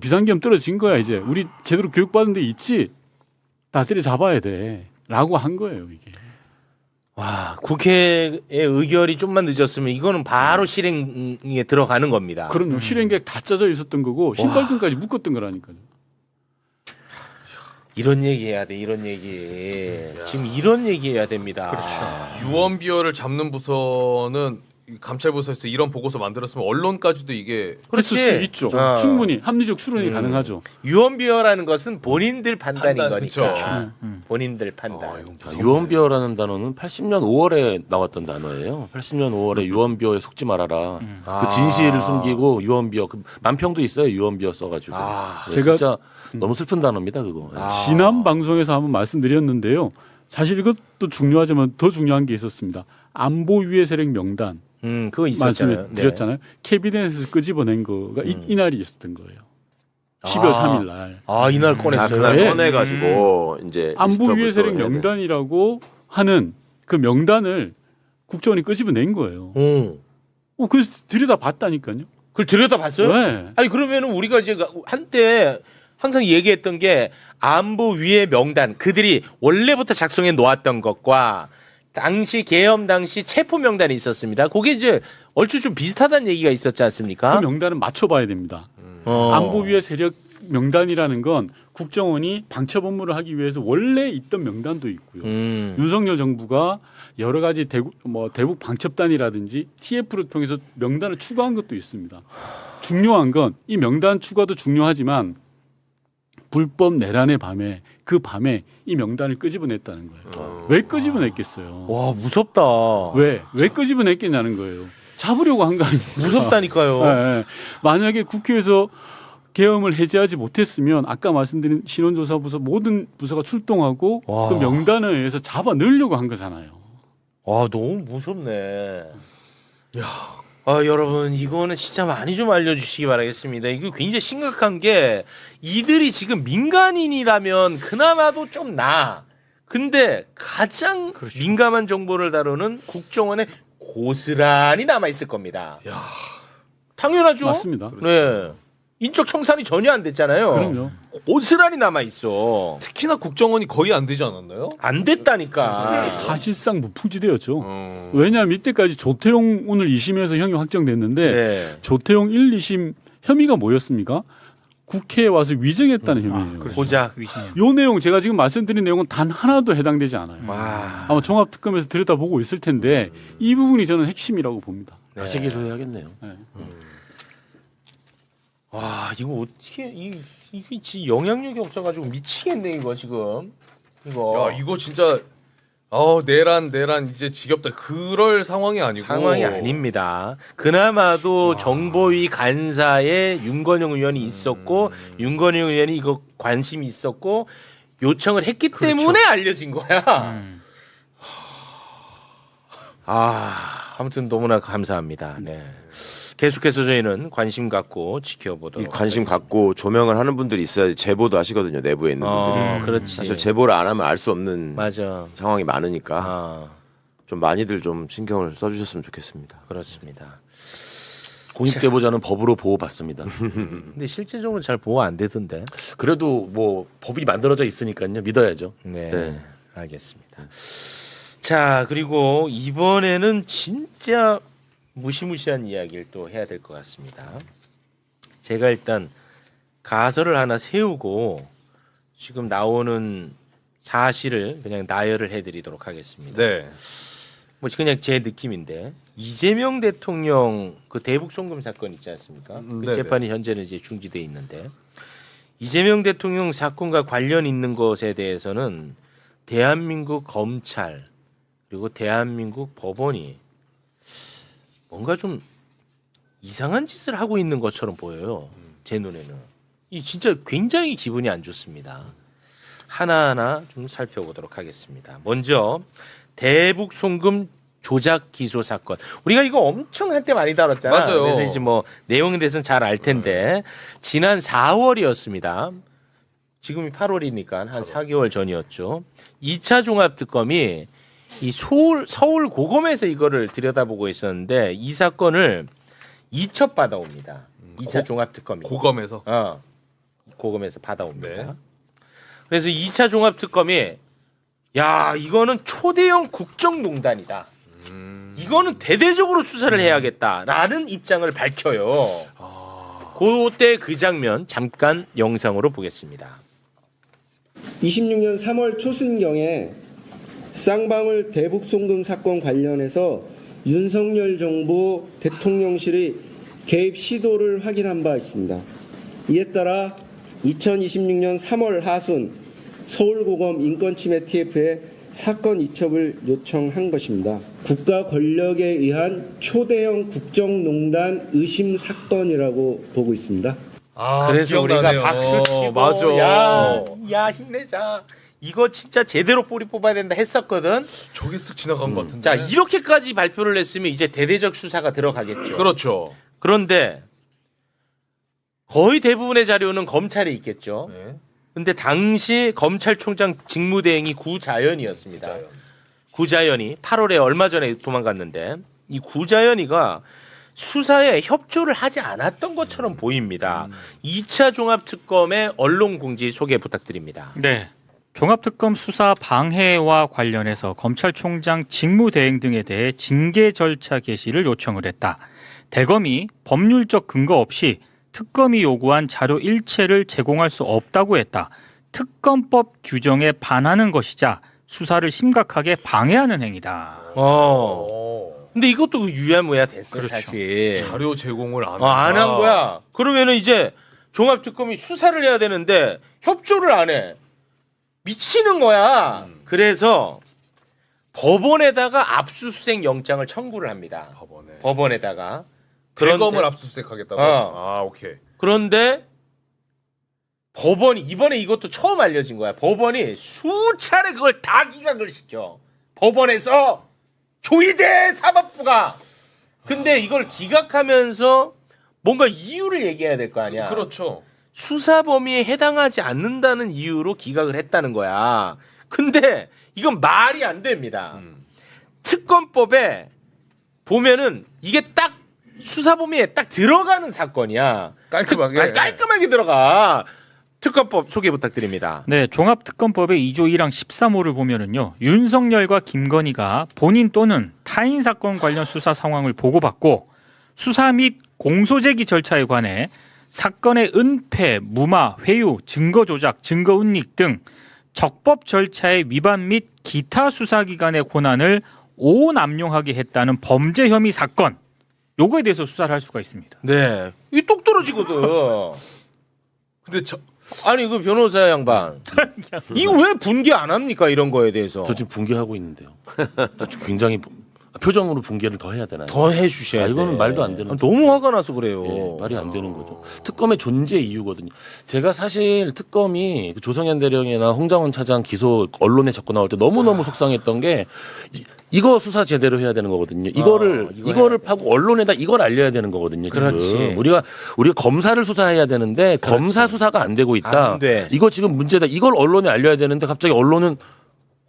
비상계엄 떨어진 거야 이제. 우리 제대로 교육받은 데 있지. 다 때려잡아야 돼. 라고 한 거예요 이게. 와, 국회의 의결이 좀만 늦었으면 이거는 바로 실행에 들어가는 겁니다. 그럼요. 실행계획 다 짜져 있었던 거고 신발끈까지 묶었던 거라니까요. 이런 얘기 해야 돼. 이런 얘기. 지금 이런 얘기 해야 됩니다. 그렇죠. 유언비어를 잡는 부서는 감찰부서에서 이런 보고서 만들었으면 언론까지도 이게 그렇지. 했을 수 있죠. 충분히 합리적 추론이 가능하죠. 유언비어라는 것은 본인들 판단인 판단, 거니까. 본인들 판단. 유언비어라는 단어는 80년 5월에 나왔던 단어예요. 80년 5월에 유언비어에 속지 말아라. 그 진실을 숨기고 유언비어 그 만평도 있어요. 유언비어 써가지고. 제가 진짜 너무 슬픈 단어입니다. 그거. 지난 방송에서 한번 말씀드렸는데요. 사실 이것도 중요하지만 더 중요한 게 있었습니다. 안보 위해 세력 명단. 그거 있었잖아요. 말씀드렸잖아요. 네. 캐비넷에서 끄집어낸 거가 이날이 있었던 거예요. 12월 3일 날. 이날 꺼냈어요. 그날 네. 꺼내가지고 이제 안보 위해 세력 리스트업을 명단이라고 하는 그 명단을 국정원이 끄집어낸 거예요. 그래서 들여다봤다니까요. 그걸 들여다봤어요? 네. 아니 그러면은 우리가 이제 한때 항상 얘기했던 게 안보 위의 명단 그들이 원래부터 작성해 놓았던 것과 당시 계엄 당시 체포 명단이 있었습니다. 그게 이제 얼추 좀 비슷하다는 얘기가 있었지 않습니까? 그 명단은 맞춰봐야 됩니다. 안보 위의 세력 명단이라는 건 국정원이 방첩 업무를 하기 위해서 원래 있던 명단도 있고요. 윤석열 정부가 여러 가지 대북 방첩단이라든지 TF를 통해서 명단을 추가한 것도 있습니다. 중요한 건 이 명단 추가도 중요하지만 불법 내란의 밤에 그 밤에 이 명단을 끄집어냈다는 거예요. 왜 끄집어냈겠어요? 와 무섭다. 왜 끄집어냈겠냐는 거예요. 잡으려고 한 거 아닙니까? 무섭다니까요. 네. 만약에 국회에서 계엄을 해제하지 못했으면 아까 말씀드린 신원조사부서 모든 부서가 출동하고 그 명단에 의해서 잡아 넣으려고 한 거잖아요. 와 너무 무섭네. 여러분 이거는 진짜 많이 좀 알려주시기 바라겠습니다. 이거 굉장히 심각한 게 이들이 지금 민간인이라면 그나마도 좀 나아. 근데 가장 민감한 정보를 다루는 국정원에 고스란히 남아있을 겁니다. 당연하죠. 맞습니다. 네. 인적 청산이 전혀 안 됐잖아요. 그럼요. 고스란히 남아있어. 특히나 국정원이 거의 안 되지 않았나요? 안 됐다니까. 사실상 무풍지대였죠. 왜냐하면 이때까지 조태용 오늘 2심에서 형이 확정됐는데 조태용 1, 2심 혐의가 뭐였습니까? 국회에 와서 위증했다는 혐의예요. 고작 요 내용 제가 지금 말씀드린 내용은 단 하나도 해당되지 않아요. 아마 종합특검에서 들여다보고 있을 텐데 이 부분이 저는 핵심이라고 봅니다. 다시 기소해야겠네요. 와 이거 어떻게 이게 영향력이 없어가지고 미치겠네 이거 지금 이거. 이거 진짜 내란 이제 지겹다. 그럴 상황이 아니고. 상황이 아닙니다. 그나마도 정보위 간사에 윤건영 의원이 있었고 윤건영 의원이 이거 관심이 있었고 요청을 했기 때문에 알려진 거야. 아무튼 너무나 감사합니다. 네. 계속해서 저희는 관심 갖고 지켜보도록. 이 관심 하겠습니다. 갖고 조명을 하는 분들이 있어야 제보도 하시거든요. 내부에 있는 분들이. 그렇지. 사실 제보를 안 하면 알 수 없는 맞아. 상황이 많으니까 아, 좀 많이들 좀 신경을 써주셨으면 좋겠습니다. 그렇습니다. 공익 제보자는 법으로 보호받습니다. 근데 실제적으로 잘 보호 안 되던데. 그래도 뭐 법이 만들어져 있으니까요. 믿어야죠. 네, 네. 알겠습니다. 자, 그리고 이번에는 진짜 무시무시한 이야기를 또 해야 될 것 같습니다. 제가 일단 가설을 하나 세우고 지금 나오는 사실을 그냥 나열을 해드리도록 하겠습니다. 네. 뭐 그냥 제 느낌인데 이재명 대통령 그 대북 송금 사건 있지 않습니까? 그 네네. 재판이 현재는 이제 중지돼 있는데 이재명 대통령 사건과 관련 있는 것에 대해서는 대한민국 검찰 그리고 대한민국 법원이 뭔가 좀 이상한 짓을 하고 있는 것처럼 보여요. 제 눈에는. 이 진짜 굉장히 기분이 안 좋습니다. 하나하나 좀 살펴보도록 하겠습니다. 먼저 대북 송금 조작 기소 사건. 우리가 이거 엄청 한때 많이 다뤘잖아. 맞아요. 그래서 이제 뭐 내용에 대해서는 잘 알 텐데 지난 4월이었습니다. 지금이 8월이니까 한 4개월 전이었죠. 2차 종합특검이 이 서울 고검에서 이거를 들여다보고 있었는데 이 사건을 이첩 받아옵니다. 2차 종합특검이. 고검에서. 고검에서 받아옵니다. 네. 그래서 2차 종합특검이 야 이거는 초대형 국정농단이다. 이거는 대대적으로 수사를 해야겠다라는 입장을 밝혀요. 그때 그 장면 잠깐 영상으로 보겠습니다. 26년 3월 초순경에 쌍방울 대북 송금 사건 관련해서 윤석열 정부 대통령실의 개입 시도를 확인한 바 있습니다. 이에 따라 2026년 3월 하순 서울고검 인권침해 TF에 사건 이첩을 요청한 것입니다. 국가 권력에 의한 초대형 국정농단 의심 사건이라고 보고 있습니다. 그래서 기억나네요. 우리가 박수 치고 맞아. 야 힘내자. 이거 진짜 제대로 뿌리 뽑아야 된다 했었거든. 저게 쓱 지나간 것 같은데. 자 이렇게까지 발표를 했으면 이제 대대적 수사가 들어가겠죠. 그렇죠. 그런데 거의 대부분의 자료는 검찰에 있겠죠. 네. 근데 당시 검찰총장 직무대행이 구자연이었습니다. 구자연이 8월에 얼마 전에 도망갔는데 이 구자연이가 수사에 협조를 하지 않았던 것처럼 보입니다. 2차 종합특검의 언론 공지 소개 부탁드립니다. 네. 종합특검 수사 방해와 관련해서 검찰총장 직무대행 등에 대해 징계 절차 개시를 요청을 했다. 대검이 법률적 근거 없이 특검이 요구한 자료 일체를 제공할 수 없다고 했다. 특검법 규정에 반하는 것이자 수사를 심각하게 방해하는 행위다. 근데 이것도 유야무야 됐어 그렇죠. 사실. 자료 제공을 안 안 한 거야. 그러면은 이제 종합특검이 수사를 해야 되는데 협조를 안 해. 미치는 거야. 그래서 법원에다가 압수수색 영장을 청구를 합니다. 법원에다가. 대검을 압수수색하겠다고. 아 오케이. 그런데 법원이 이번에 이것도 처음 알려진 거야. 법원이 수차례 그걸 다 기각을 시켜. 법원에서 조희대 사법부가. 근데 이걸 기각하면서 뭔가 이유를 얘기해야 될 거 아니야. 그렇죠. 수사 범위에 해당하지 않는다는 이유로 기각을 했다는 거야. 근데 이건 말이 안 됩니다. 특검법에 보면은 이게 딱 수사 범위에 딱 들어가는 사건이야. 깔끔하게. 깔끔하게 들어가. 특검법 소개 부탁드립니다. 네, 종합특검법의 2조 1항 13호를 보면은요. 윤석열과 김건희가 본인 또는 타인 사건 관련 수사 상황을 보고받고 수사 및 공소제기 절차에 관해 사건의 은폐, 무마, 회유, 증거 조작, 증거 은닉 등 적법 절차의 위반 및 기타 수사기관의 권한을 오남용하게 했다는 범죄 혐의 사건. 요거에 대해서 수사를 할 수가 있습니다. 네. 이 똑 떨어지거든. 근데 아니 그 변호사 양반 이거 왜 분개 안 합니까 이런 거에 대해서? 저 지금 붕괴하고 있는데요. 저 지금 굉장히 표정으로 붕괴를 더 해야 되나요? 더 해주셔야 돼. 이거는 말도 안 되는. 너무 화가 나서 그래요. 예, 말이 안 되는 거죠. 특검의 존재 이유거든요. 제가 사실 특검이 조성현 대령이나 홍장원 차장 기소 언론에 자꾸 나올 때 너무너무 속상했던 게 이거 수사 제대로 해야 되는 거거든요. 이거를 파고 언론에다 이걸 알려야 되는 거거든요. 그렇지. 지금 우리가 검사를 수사해야 되는데 그렇지. 검사 수사가 안 되고 있다. 안 돼. 이거 지금 문제다. 이걸 언론에 알려야 되는데 갑자기 언론은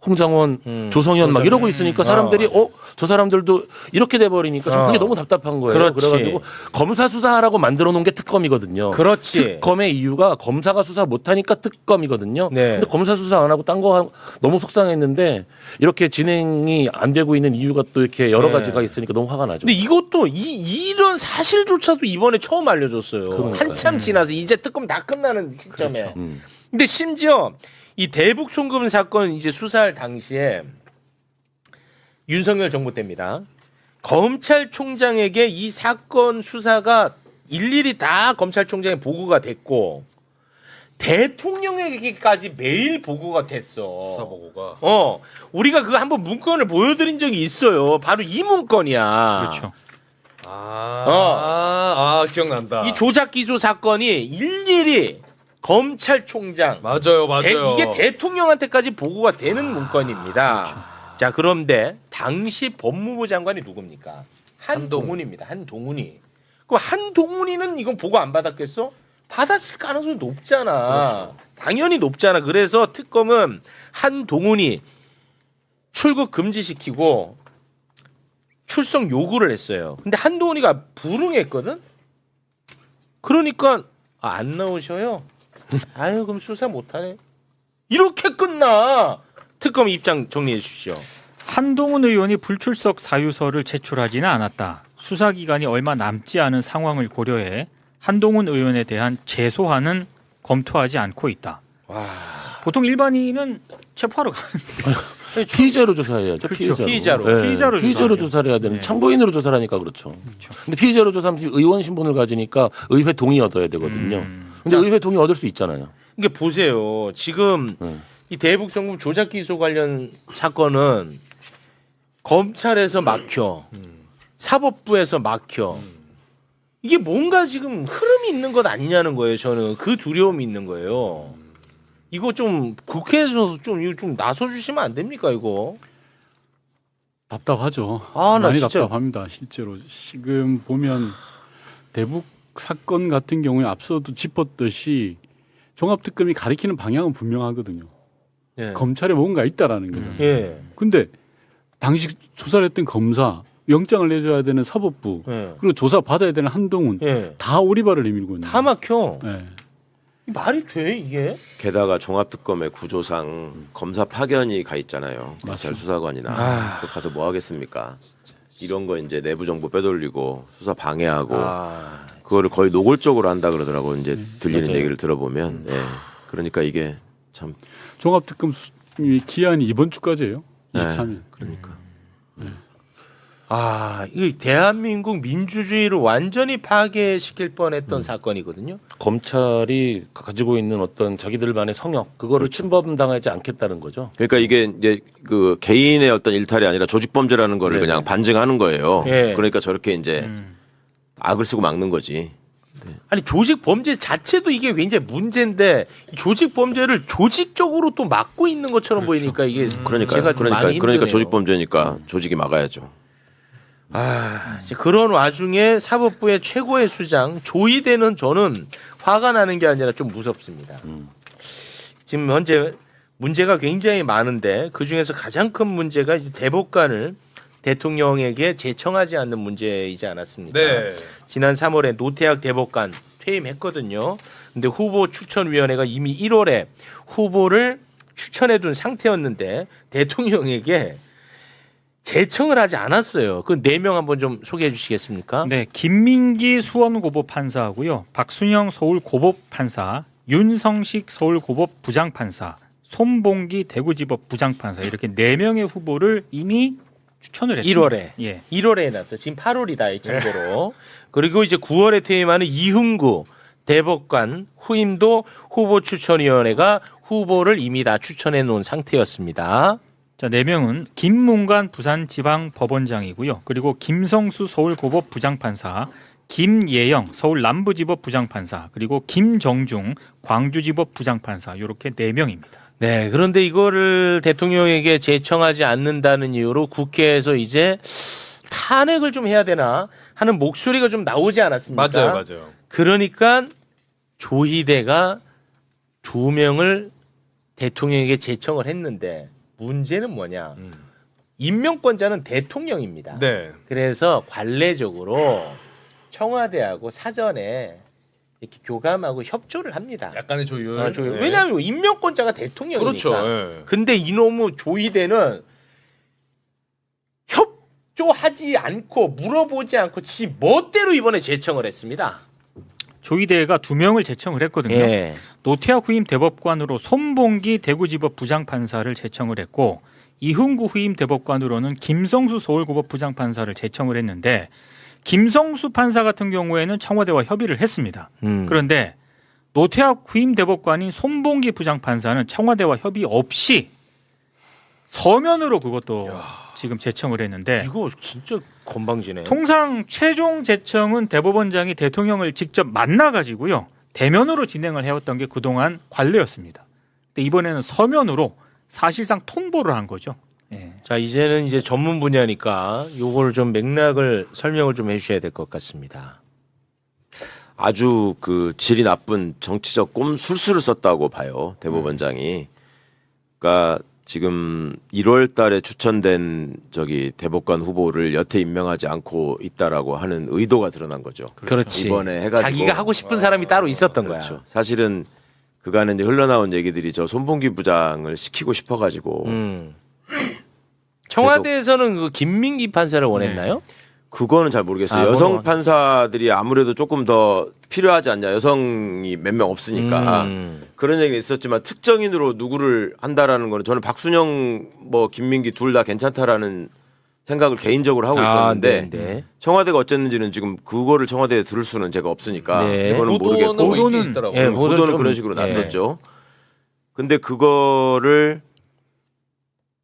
홍장원, 조성현 막 이러고 있으니까 사람들이 저 사람들도 이렇게 돼버리니까 좀 그게 너무 답답한 거예요. 그렇지. 그래가지고 검사 수사하라고 만들어 놓은 게 특검이거든요. 그렇지. 특검의 이유가 검사가 수사 못하니까 특검이거든요. 네. 근데 검사 수사 안 하고 딴 거 너무 속상했는데 이렇게 진행이 안 되고 있는 이유가 또 이렇게 여러 네. 가지가 있으니까 너무 화가 나죠. 근데 이것도 이런 사실조차도 이번에 처음 알려줬어요. 그러니까요. 한참 지나서 이제 특검 다 끝나는 시점에. 그렇죠. 근데 심지어 이 대북 송금 사건 이제 수사할 당시에 윤석열 정부 때입니다. 검찰총장에게 이 사건 수사가 일일이 다 검찰총장에 보고가 됐고 대통령에게까지 매일 보고가 됐어. 수사 보고가. 우리가 그거 한번 문건을 보여드린 적이 있어요. 바로 이 문건이야. 그렇죠. 기억난다. 이 조작 기소 사건이 일일이 검찰총장 맞아요. 이게 대통령한테까지 보고가 되는 문건입니다. 그렇죠. 자, 그런데 당시 법무부 장관이 누굽니까? 한동훈입니다. 한동훈이. 그럼 한동훈이는 이건 보고 안 받았겠어? 받았을 가능성이 높잖아. 그렇죠. 당연히 높잖아. 그래서 특검은 한동훈이 출국 금지시키고 출석 요구를 했어요. 근데 한동훈이가 불응했거든? 그러니까 안 나오셔요. 아유, 그럼 수사 못하네. 이렇게 끝나. 특검 입장 정리해 주시죠. 한동훈 의원이 불출석 사유서를 제출하지는 않았다. 수사기간이 얼마 남지 않은 상황을 고려해 한동훈 의원에 대한 재소환은 검토하지 않고 있다. 보통 일반인은 체포하러 가는데 피의자로 조사해야죠. 그렇죠. 피의자로. 피의자로 피의자로 조사하죠. 조사를 해야 되는. 네. 참고인으로 조사를 하니까 그렇죠. 근데 피의자로 조사하면 의원 신분을 가지니까 의회 동의 얻어야 되거든요. 근데 의회 동의 얻을 수 있잖아요. 이게 보세요. 지금 이 대북 송금 조작 기소 관련 사건은 검찰에서 막혀. 사법부에서 막혀. 이게 뭔가 지금 흐름이 있는 것 아니냐는 거예요. 저는 그 두려움이 있는 거예요. 이거 좀 국회에서 좀 나서 주시면 안 됩니까, 이거? 답답하죠. 나 많이 진짜 답답합니다. 실제로 지금 보면 대북 사건 같은 경우에 앞서도 짚었듯이 종합특검이 가리키는 방향은 분명하거든요. 예. 검찰에 뭔가 있다라는 거죠. 예. 근데 당시 조사를 했던 검사, 영장을 내줘야 되는 사법부, 예. 그리고 조사 받아야 되는 한동훈, 예. 다 오리발을 내밀고 있는. 다 막혀. 네. 말이 돼, 이게? 게다가 종합특검의 구조상 검사 파견이 가 있잖아요. 검찰 맞습니다. 수사관이나 또 가서 뭐 하겠습니까? 이런 거 이제 내부 정보 빼돌리고 수사 방해하고 그거를 거의 노골적으로 한다 그러더라고. 이제 들리는 맞아요. 얘기를 들어보면. 예. 그러니까 이게 참 종합특검 기한이 이번 주까지예요. 네. 23일. 그러니까. 이거 대한민국 민주주의를 완전히 파괴시킬 뻔했던 사건이거든요. 검찰이 가지고 있는 어떤 자기들만의 성역 그거를 침범당하지 않겠다는 거죠. 그러니까 이게 이제 그 개인의 어떤 일탈이 아니라 조직 범죄라는 거를 네네. 그냥 반증하는 거예요. 예. 그러니까 저렇게 이제 악을 쓰고 막는 거지. 아니 조직 범죄 자체도 이게 굉장히 문제인데 이 조직 범죄를 조직적으로 또 막고 있는 것처럼 보이니까 이게 제가 좀 많이 그러니까 힘드네요. 조직 범죄니까 조직이 막아야죠. 이제 그런 와중에 사법부의 최고의 수장 조이대는 저는 화가 나는 게 아니라 좀 무섭습니다. 지금 현재 문제가 굉장히 많은데 그 중에서 가장 큰 문제가 이제 대법관을 대통령에게 제청하지 않는 문제이지 않았습니까? 네. 지난 3월에 노태학 대법관 퇴임했거든요. 근데 후보 추천위원회가 이미 1월에 후보를 추천해둔 상태였는데 대통령에게 제청을 하지 않았어요. 그 4명 한번 좀 소개해 주시겠습니까? 네, 김민기 수원고법 판사하고요, 박순영 서울고법 판사, 윤성식 서울고법 부장판사, 손봉기 대구지법 부장판사 이렇게 4명의 후보를 이미 추천을 했습니다. 1월에. 예. 1월에 해놨어요. 지금 8월이다. 참고로. 그리고 이제 9월에 퇴임하는 이흥구 대법관 후임도 후보 추천위원회가 후보를 이미 다 추천해 놓은 상태였습니다. 자, 4명은 김문관 부산지방법원장이고요. 그리고 김성수 서울고법 부장판사, 김예영 서울 남부지법 부장판사, 그리고 김정중 광주지법 부장판사 이렇게 4명입니다. 네, 그런데 이거를 대통령에게 제청하지 않는다는 이유로 국회에서 이제 탄핵을 좀 해야 되나 하는 목소리가 좀 나오지 않았습니까? 맞아요. 그러니까 조희대가 2명을 대통령에게 제청을 했는데 문제는 뭐냐? 임명권자는 대통령입니다. 네. 그래서 관례적으로 청와대하고 사전에 이렇게 교감하고 협조를 합니다. 약간의 조율. 네. 왜냐하면 임명권자가 대통령이니까. 그렇죠. 네. 근데 이놈의 조희대는 협조하지 않고 물어보지 않고 지 멋대로 이번에 제청을 했습니다. 조희대가 2명을 제청을 했거든요. 예. 노태학 후임 대법관으로 손봉기 대구지법 부장판사를 제청을 했고 이흥구 후임 대법관으로는 김성수 서울고법 부장판사를 제청을 했는데 김성수 판사 같은 경우에는 청와대와 협의를 했습니다. 그런데 노태학 후임 대법관인 손봉기 부장판사는 청와대와 협의 없이 서면으로 그것도 지금 제청을 했는데 이거 진짜 건방지네. 통상 최종 제청은 대법원장이 대통령을 직접 만나가지고요. 대면으로 진행을 해왔던 게 그동안 관례였습니다. 근데 이번에는 서면으로 사실상 통보를 한 거죠. 예. 자, 이제는 이제 전문 분야니까 요걸 좀 맥락을 설명을 좀 해주셔야 될 것 같습니다. 아주 그 질이 나쁜 정치적 꼼술수를 썼다고 봐요. 대법원장이. 그러니까 지금 1월 달에 추천된 저기 대법관 후보를 여태 임명하지 않고 있다라고 하는 의도가 드러난 거죠. 그렇지. 이번에 해가지고 자기가 하고 싶은 사람이 따로 있었던 그렇죠. 거야. 사실은 그간에 이제 흘러나온 얘기들이 저 손봉기 부장을 시키고 싶어가지고 청와대에서는 그 김민기 판사를 원했나요? 그거는 잘 모르겠어요. 여성 판사들이 아무래도 조금 더 필요하지 않냐. 여성이 몇 명 없으니까. 그런 얘기가 있었지만 특정인으로 누구를 한다라는 거는 저는 박순영 뭐 김민기 둘 다 괜찮다라는 생각을 개인적으로 하고 있었는데 네. 청와대가 어쨌는지는 지금 그거를 청와대에 들을 수는 제가 없으니까 네. 이거는 모르겠고 보도는 있더라고요. 예, 보도는 좀, 그런 식으로 예. 났었죠. 근데 그거를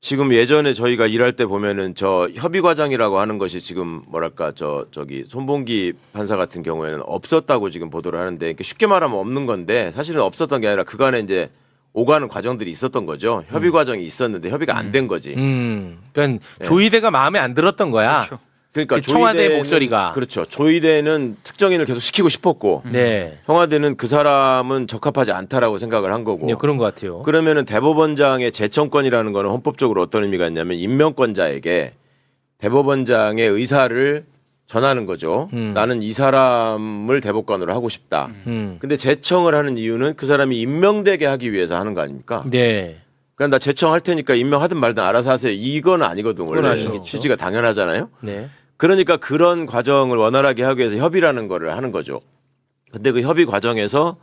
지금 예전에 저희가 일할 때 보면은 저 협의 과정이라고 하는 것이 지금 뭐랄까 저기 손봉기 판사 같은 경우에는 없었다고 지금 보도를 하는데 쉽게 말하면 없는 건데 사실은 없었던 게 아니라 그간에 이제 오가는 과정들이 있었던 거죠. 협의 과정이 있었는데 협의가 안 된 거지. 그러니까 조희대가 마음에 안 들었던 거야. 그렇죠. 그러니까 청와대 조희대는- 목소리가. 그렇죠. 조희대는 특정인을 계속 시키고 싶었고 네. 청와대는 그 사람은 적합하지 않다라고 생각을 한 거고. 네, 그런 것 같아요. 그러면은 대법원장의 제청권이라는 거는 헌법적으로 어떤 의미가 있냐면 임명권자에게 대법원장의 의사를 전하는 거죠. 나는 이 사람을 대법관으로 하고 싶다. 근데 제청을 하는 이유는 그 사람이 임명되게 하기 위해서 하는 거 아닙니까? 네. 그냥 나 제청할 테니까 임명하든 말든 알아서 하세요. 이건 아니거든. 원래 아니죠. 취지가 당연하잖아요. 네. 그러니까 그런 과정을 원활하게 하기 위해서 협의라는 거를 하는 거죠. 근데 그 협의 과정에서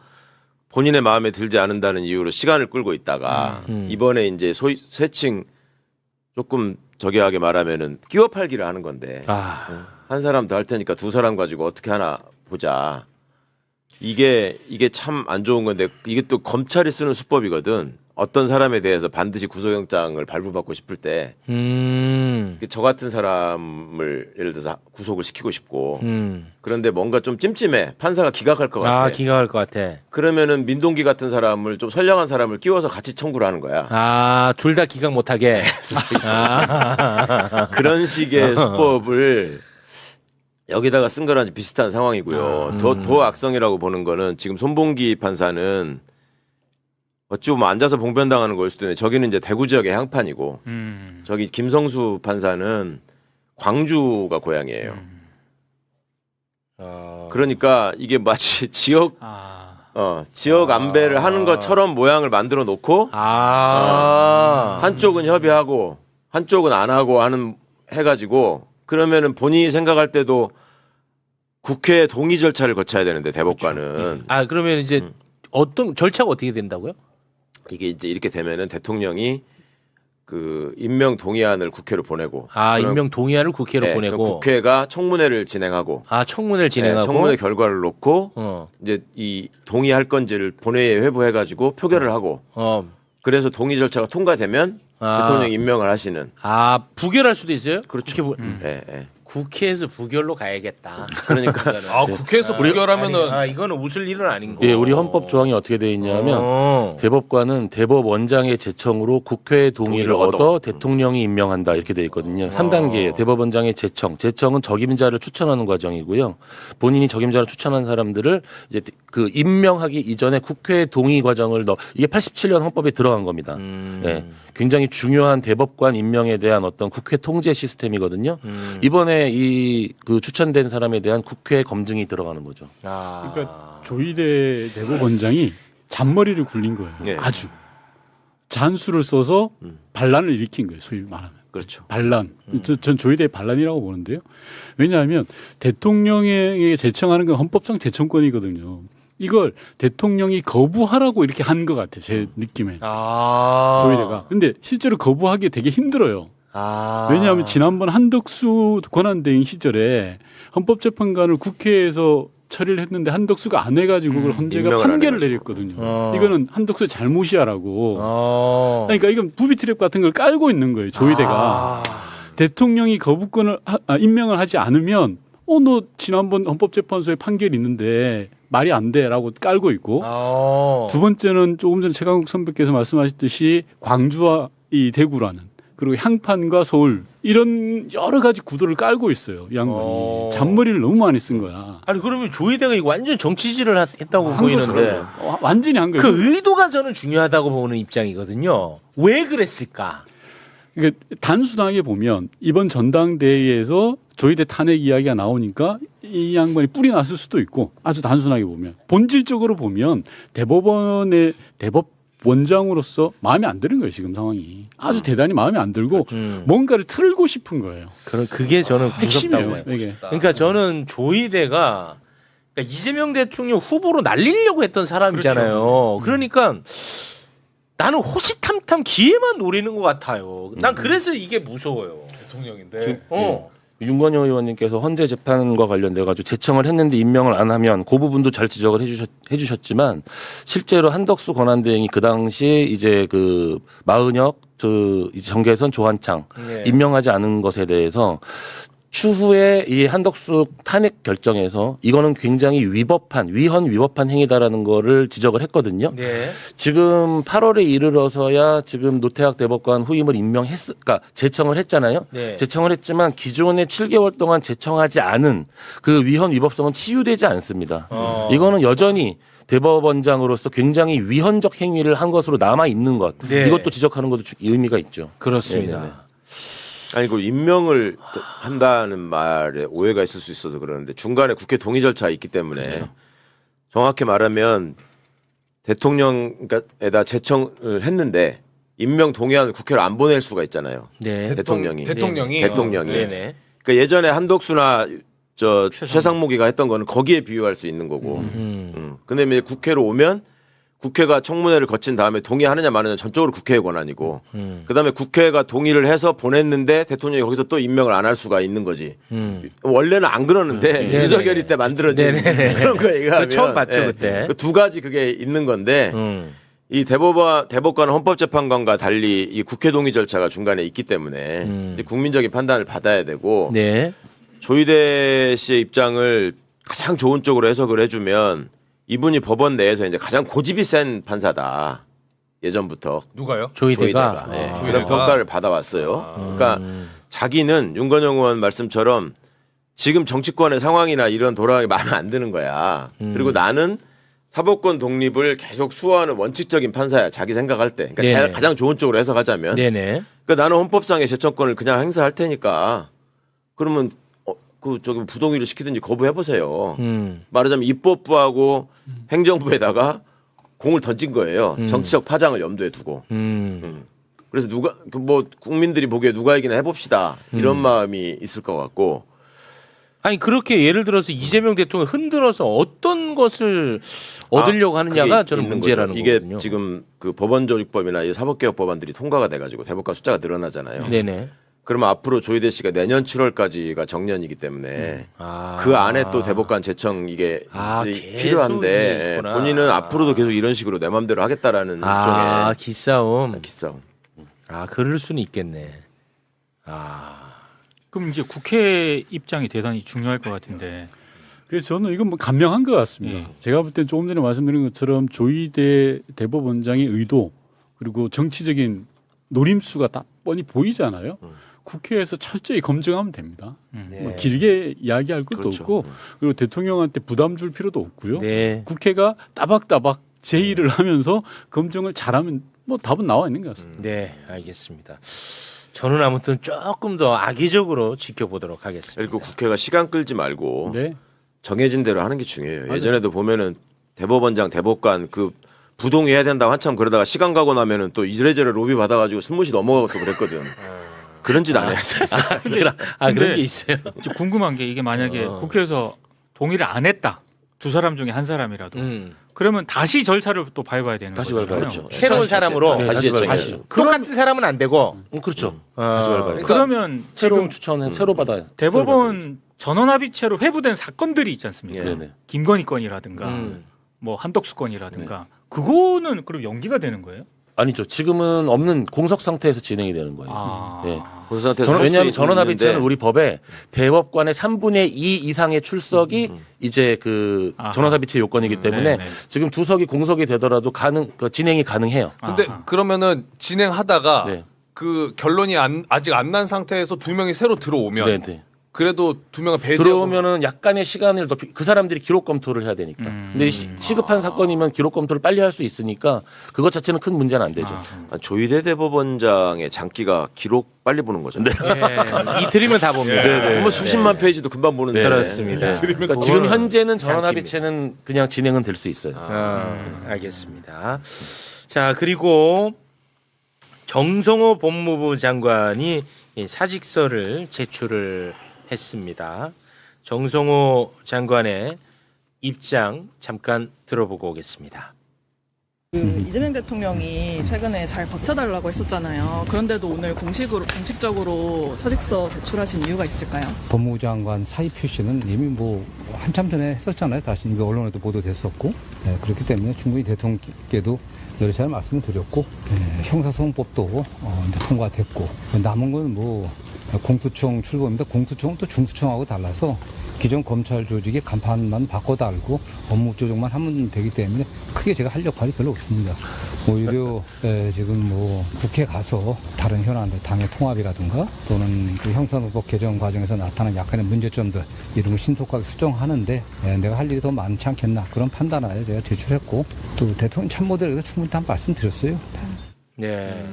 본인의 마음에 들지 않는다는 이유로 시간을 끌고 있다가 이번에 이제 소위 세칭 조금 저기하게 말하면은 끼워 팔기를 하는 건데 한 사람 더 할 테니까 두 사람 가지고 어떻게 하나 보자. 이게 참 안 좋은 건데 이게 또 검찰이 쓰는 수법이거든. 어떤 사람에 대해서 반드시 구속영장을 발부받고 싶을 때 저 같은 사람을 예를 들어서 구속을 시키고 싶고 그런데 뭔가 좀 찜찜해. 판사가 기각할 것 같아. 기각할 것 같아. 그러면은 민동기 같은 사람을 좀 선량한 사람을 끼워서 같이 청구를 하는 거야. 둘 다 기각 못하게. 그런 식의 수법을 여기다가 쓴 거랑 비슷한 상황이고요. 더 악성이라고 보는 거는 지금 손봉기 판사는 어찌 보면 앉아서 봉변당하는 걸 수도 있는데 저기는 이제 대구 지역의 향판이고 저기 김성수 판사는 광주가 고향이에요. 그러니까 이게 마치 지역 안배를 하는 것처럼 모양을 만들어 놓고 한쪽은 협의하고 한쪽은 안 하고 하는 해가지고 그러면은 본인이 생각할 때도 국회 동의 절차를 거쳐야 되는데 대법관은 그러면 이제 어떤 절차가 어떻게 된다고요? 이게 이제 이렇게 되면은 대통령이 그 임명 동의안을 국회로 보내고 임명 동의안을 국회로 보내고 국회가 청문회를 진행하고 청문회를 진행하고 청문회 결과를 놓고 이제 이 동의할 건지를 본회의에 회부해 가지고 표결을 하고 그래서 동의 절차가 통과되면 대통령 임명을 하시는. 부결할 수도 있어요? 그렇죠. 예. 국회에서 부결로 가야겠다. 그러니까 국회에서 부결하면은 이거는 웃을 일은 아닌 거. 예, 우리 헌법 조항이 어떻게 되어 있냐면 대법관은 대법원장의 제청으로 국회의 동의를 얻어 대통령이 임명한다 이렇게 되어 있거든요. 3단계 대법원장의 제청은 적임자를 추천하는 과정이고요. 본인이 적임자를 추천한 사람들을 이제 그 임명하기 이전에 국회 동의 과정을 이게 87년 헌법에 들어간 겁니다. 예, 굉장히 중요한 대법관 임명에 대한 어떤 국회 통제 시스템이거든요. 이번에 그 추천된 사람에 대한 국회 검증이 들어가는 거죠. 그러니까 조희대 대법원장이 잔머리를 굴린 거예요. 네. 아주 잔수를 써서 반란을 일으킨 거예요. 소위 말하면. 그렇죠. 반란. 전 조희대의 반란이라고 보는데요. 왜냐하면 대통령에게 제청하는 건 헌법상 제청권이거든요. 이걸 대통령이 거부하라고 이렇게 한 것 같아요. 제 느낌에. 조희대가. 근데 실제로 거부하기 되게 힘들어요. 왜냐하면 지난번 한덕수 권한대행 시절에 헌법재판관을 국회에서 처리를 했는데 한덕수가 안 해가지고 그걸 헌재가 판결을 내렸거든요. 이거는 한덕수의 잘못이야라고. 그러니까 이건 부비 트랩 같은 걸 깔고 있는 거예요. 조희대가. 대통령이 거부권을 임명을 하지 않으면 너 지난번 헌법재판소에 판결이 있는데 말이 안 돼라고 깔고 있고 두 번째는 조금 전에 최강욱 선배께서 말씀하셨듯이 광주와 이 대구라는 그리고 향판과 서울 이런 여러 가지 구도를 깔고 있어요. 이 양반이. 잔머리를 너무 많이 쓴 거야. 아니 그러면 조희대가 이거 완전 정치질을 했다고 보이는데 완전히 한 거예요. 그 의도가 저는 중요하다고 보는 입장이거든요. 왜 그랬을까? 그러니까 단순하게 보면 이번 전당대회에서 조희대 탄핵 이야기가 나오니까 이 양반이 뿌리 났을 수도 있고 아주 단순하게 보면 본질적으로 보면 대법원의 원장으로서 마음에 안 드는 거예요. 지금 상황이 아주 대단히 마음에 안 들고 뭔가를 틀고 싶은 거예요. 그게 저는 무섭다고 핵심이에요. 해요. 이게. 그러니까 저는 조희대가 그러니까 이재명 대통령 후보로 날리려고 했던 사람이잖아요. 그러니까 나는 호시탐탐 기회만 노리는 것 같아요. 난 그래서 이게 무서워요. 대통령인데. 윤건영 의원님께서 헌재 재판과 관련돼 가지고 제청을 했는데 임명을 안 하면 그 부분도 잘 지적을 해주셨지만 실제로 한덕수 권한대행이 그 당시 이제 그 마은혁 정계선 조한창 임명하지 않은 것에 대해서 추후에 이 한덕수 탄핵 결정에서 이거는 굉장히 위헌 위법한 행위다라는 거를 지적을 했거든요. 지금 8월에 이르러서야 지금 노태학 대법관 후임을 그러니까 제청을 했잖아요. 제청을 했지만 기존에 7개월 동안 제청하지 않은 그 위헌 위법성은 치유되지 않습니다. 이거는 여전히 대법원장으로서 굉장히 위헌적 행위를 한 것으로 남아 있는 것. 이것도 지적하는 것도 의미가 있죠. 그렇습니다. 네네네. 아니 그 임명을 한다는 말에 오해가 있을 수 있어서 그러는데 중간에 국회 동의 절차가 있기 때문에 정확히 말하면 대통령에다 제청을 했는데 임명 동의안을 국회로 안 보낼 수가 있잖아요. 대통령이. 그러니까 예전에 한덕수나 최상목이가 했던 거는 거기에 비유할 수 있는 거고. 근데 이제 국회로 오면 국회가 청문회를 거친 다음에 동의하느냐 마느냐 전적으로 국회의 권한이고 그다음에 국회가 동의를 해서 보냈는데 대통령이 거기서 또 임명을 안 할 수가 있는 거지. 원래는 안 그러는데 윤석열이 때 만들어진 그런 거 얘기하면 처음 봤죠 그때. 그 두 가지 그게 있는 건데 이 대법관 헌법재판관과 달리 이 국회 동의 절차가 중간에 있기 때문에 이제 국민적인 판단을 받아야 되고 조희대 씨의 입장을 가장 좋은 쪽으로 해석을 해주면 이분이 법원 내에서 이제 가장 고집이 센 판사다. 예전부터. 누가요? 조희대가. 그런 평가를 받아왔어요. 그러니까 자기는 윤건영 의원 말씀처럼 지금 정치권의 상황이나 이런 돌아가기 마음에 안 드는 거야. 그리고 나는 사법권 독립을 계속 수호하는 원칙적인 판사야. 자기 생각할 때. 그러니까 가장 좋은 쪽으로 해석하자면. 그러니까 나는 헌법상의 제청권을 그냥 행사할 테니까 그러면 저기 부동의를 시키든지 거부해보세요. 말하자면 입법부하고 행정부에다가 공을 던진 거예요. 정치적 파장을 염두에 두고. 그래서 국민들이 보기에 누가 이기나 해봅시다. 이런 마음이 있을 것 같고. 아니 그렇게 예를 들어서 이재명 대통령 흔들어서 어떤 것을 얻으려고 하느냐가 저는 문제라는 이게 거거든요. 지금 그 법원조직법이나 이 사법개혁 법안들이 통과가 돼가지고 대법관 숫자가 늘어나잖아요. 그러면 앞으로 조희대 씨가 내년 7월까지가 정년이기 때문에 그 안에 또 대법관 제청 이게 필요한데 본인은 앞으로도 계속 이런 식으로 내 맘대로 하겠다라는 일종의 기싸움. 아, 그럴 수는 있겠네. 그럼 이제 국회 입장이 대단히 중요할 것 같은데. 그래서 저는 이건 뭐 간명한 것 같습니다. 예. 제가 볼 땐 조금 전에 말씀드린 것처럼 조희대 대법원장의 의도 그리고 정치적인 노림수가 딱 뻔히 보이잖아요. 국회에서 철저히 검증하면 됩니다. 뭐 길게 이야기할 것도 그렇죠. 없고 그리고 대통령한테 부담 줄 필요도 없고요. 네. 국회가 따박따박 제의를 하면서 검증을 잘하면 뭐 답은 나와 있는 것 같습니다. 네, 알겠습니다. 저는 아무튼 조금 더 악의적으로 지켜보도록 하겠습니다. 그리고 국회가 시간 끌지 말고 네. 정해진 대로 하는 게 중요해요. 맞아요. 예전에도 보면은 대법원장, 대법관 그 부동의해야 된다고 한참 그러다가 시간 가고 나면은 또 이래저래 로비 받아가지고 스무시 넘어가고 그랬거든. 그런 짓 안 해야죠. 그런 게 있어요. 이제 궁금한 게 이게 만약에 국회에서 동의를 안 했다. 두 사람 중에 한 사람이라도. 그러면 다시 절차를 또 밟아야 되는 다시 거잖아요. 밟아야죠. 새로운 사람으로 네, 다시 다시 제청해야죠. 똑같은 사람은 안 되고. 그렇죠. 다시 밟아야죠. 그러면 새로운 지금 추천은 새로 받아요. 대법원 전원합의체로 회부된 사건들이 있지 않습니까? 네네. 김건희 건이라든가 뭐 한덕수 건이라든가 그거는 그럼 연기가 되는 거예요? 아니죠. 지금은 없는 공석 상태에서 진행이 되는 거예요. 아. 네. 그 상태에서 할수 왜냐하면 전원합의체는 있는데 우리 법에 대법관의 3분의 2 이상의 출석이 이제 그 아하. 전원합의체 요건이기 때문에 네네. 지금 두 석이 공석이 되더라도 진행이 가능해요. 근데 아하. 그러면은 진행하다가 네. 그 결론이 아직 안 난 상태에서 두 명이 새로 들어오면 네, 네. 그래도 두 명을 배제하고 들어오면은 약간의 시간을 더 그 사람들이 기록 검토를 해야 되니까. 근데 시급한 사건이면 기록 검토를 빨리 할 수 있으니까 그것 자체는 큰 문제는 안 되죠. 조희대 대법원장의 장기가 기록 빨리 보는 거잖아요. 네. 이틀이면 다 봅니다. 뭐 수십만 페이지도 금방 보는데. 그렇습니다. 그러니까 지금 현재는 전원합의체는 그냥 진행은 될 수 있어요. 알겠습니다. 자, 그리고 정성호 법무부 장관이 이 사직서를 제출을 했습니다. 정성호 장관의 입장 잠깐 들어보고 오겠습니다. 이재명 대통령이 최근에 잘 버텨달라고 했었잖아요. 그런데도 오늘 공식적으로 사직서 제출하신 이유가 있을까요? 법무부 장관 사의 표시는 이미 뭐 한참 전에 했었잖아요. 다시 이거 언론에도 보도됐었고 그렇기 때문에 충분히 대통령께도 여러 차례 말씀을 드렸고 형사소송법도 이제 통과됐고 남은 건 뭐 공수처 출범입니다. 공수처는 또 중수청하고 달라서 기존 검찰 조직의 간판만 바꿔 달고 업무 조정만 하면 되기 때문에 크게 제가 할 역할이 별로 없습니다. 오히려 지금 뭐 국회 가서 다른 현안들 당의 통합이라든가 또는 또 형사노법 개정 과정에서 나타난 약간의 문제점들 이런 걸 신속하게 수정하는데 내가 할 일이 더 많지 않겠나 그런 판단하에 제가 제출했고 또 대통령 참모들에게도 충분히 다 말씀드렸어요. 네.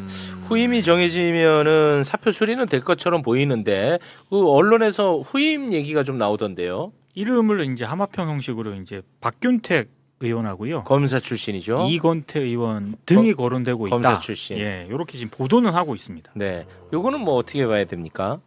후임이 정해지면은 사표 수리는 될 것처럼 보이는데 그 언론에서 후임 얘기가 좀 나오던데요. 이름을 이제 하마평 형식으로 이제 박균택 의원하고요. 검사 출신이죠. 이건태 의원 등이 거론되고 있다. 검사 출신. 예, 이렇게 지금 보도는 하고 있습니다. 네. 요거는 뭐 어떻게 봐야 됩니까?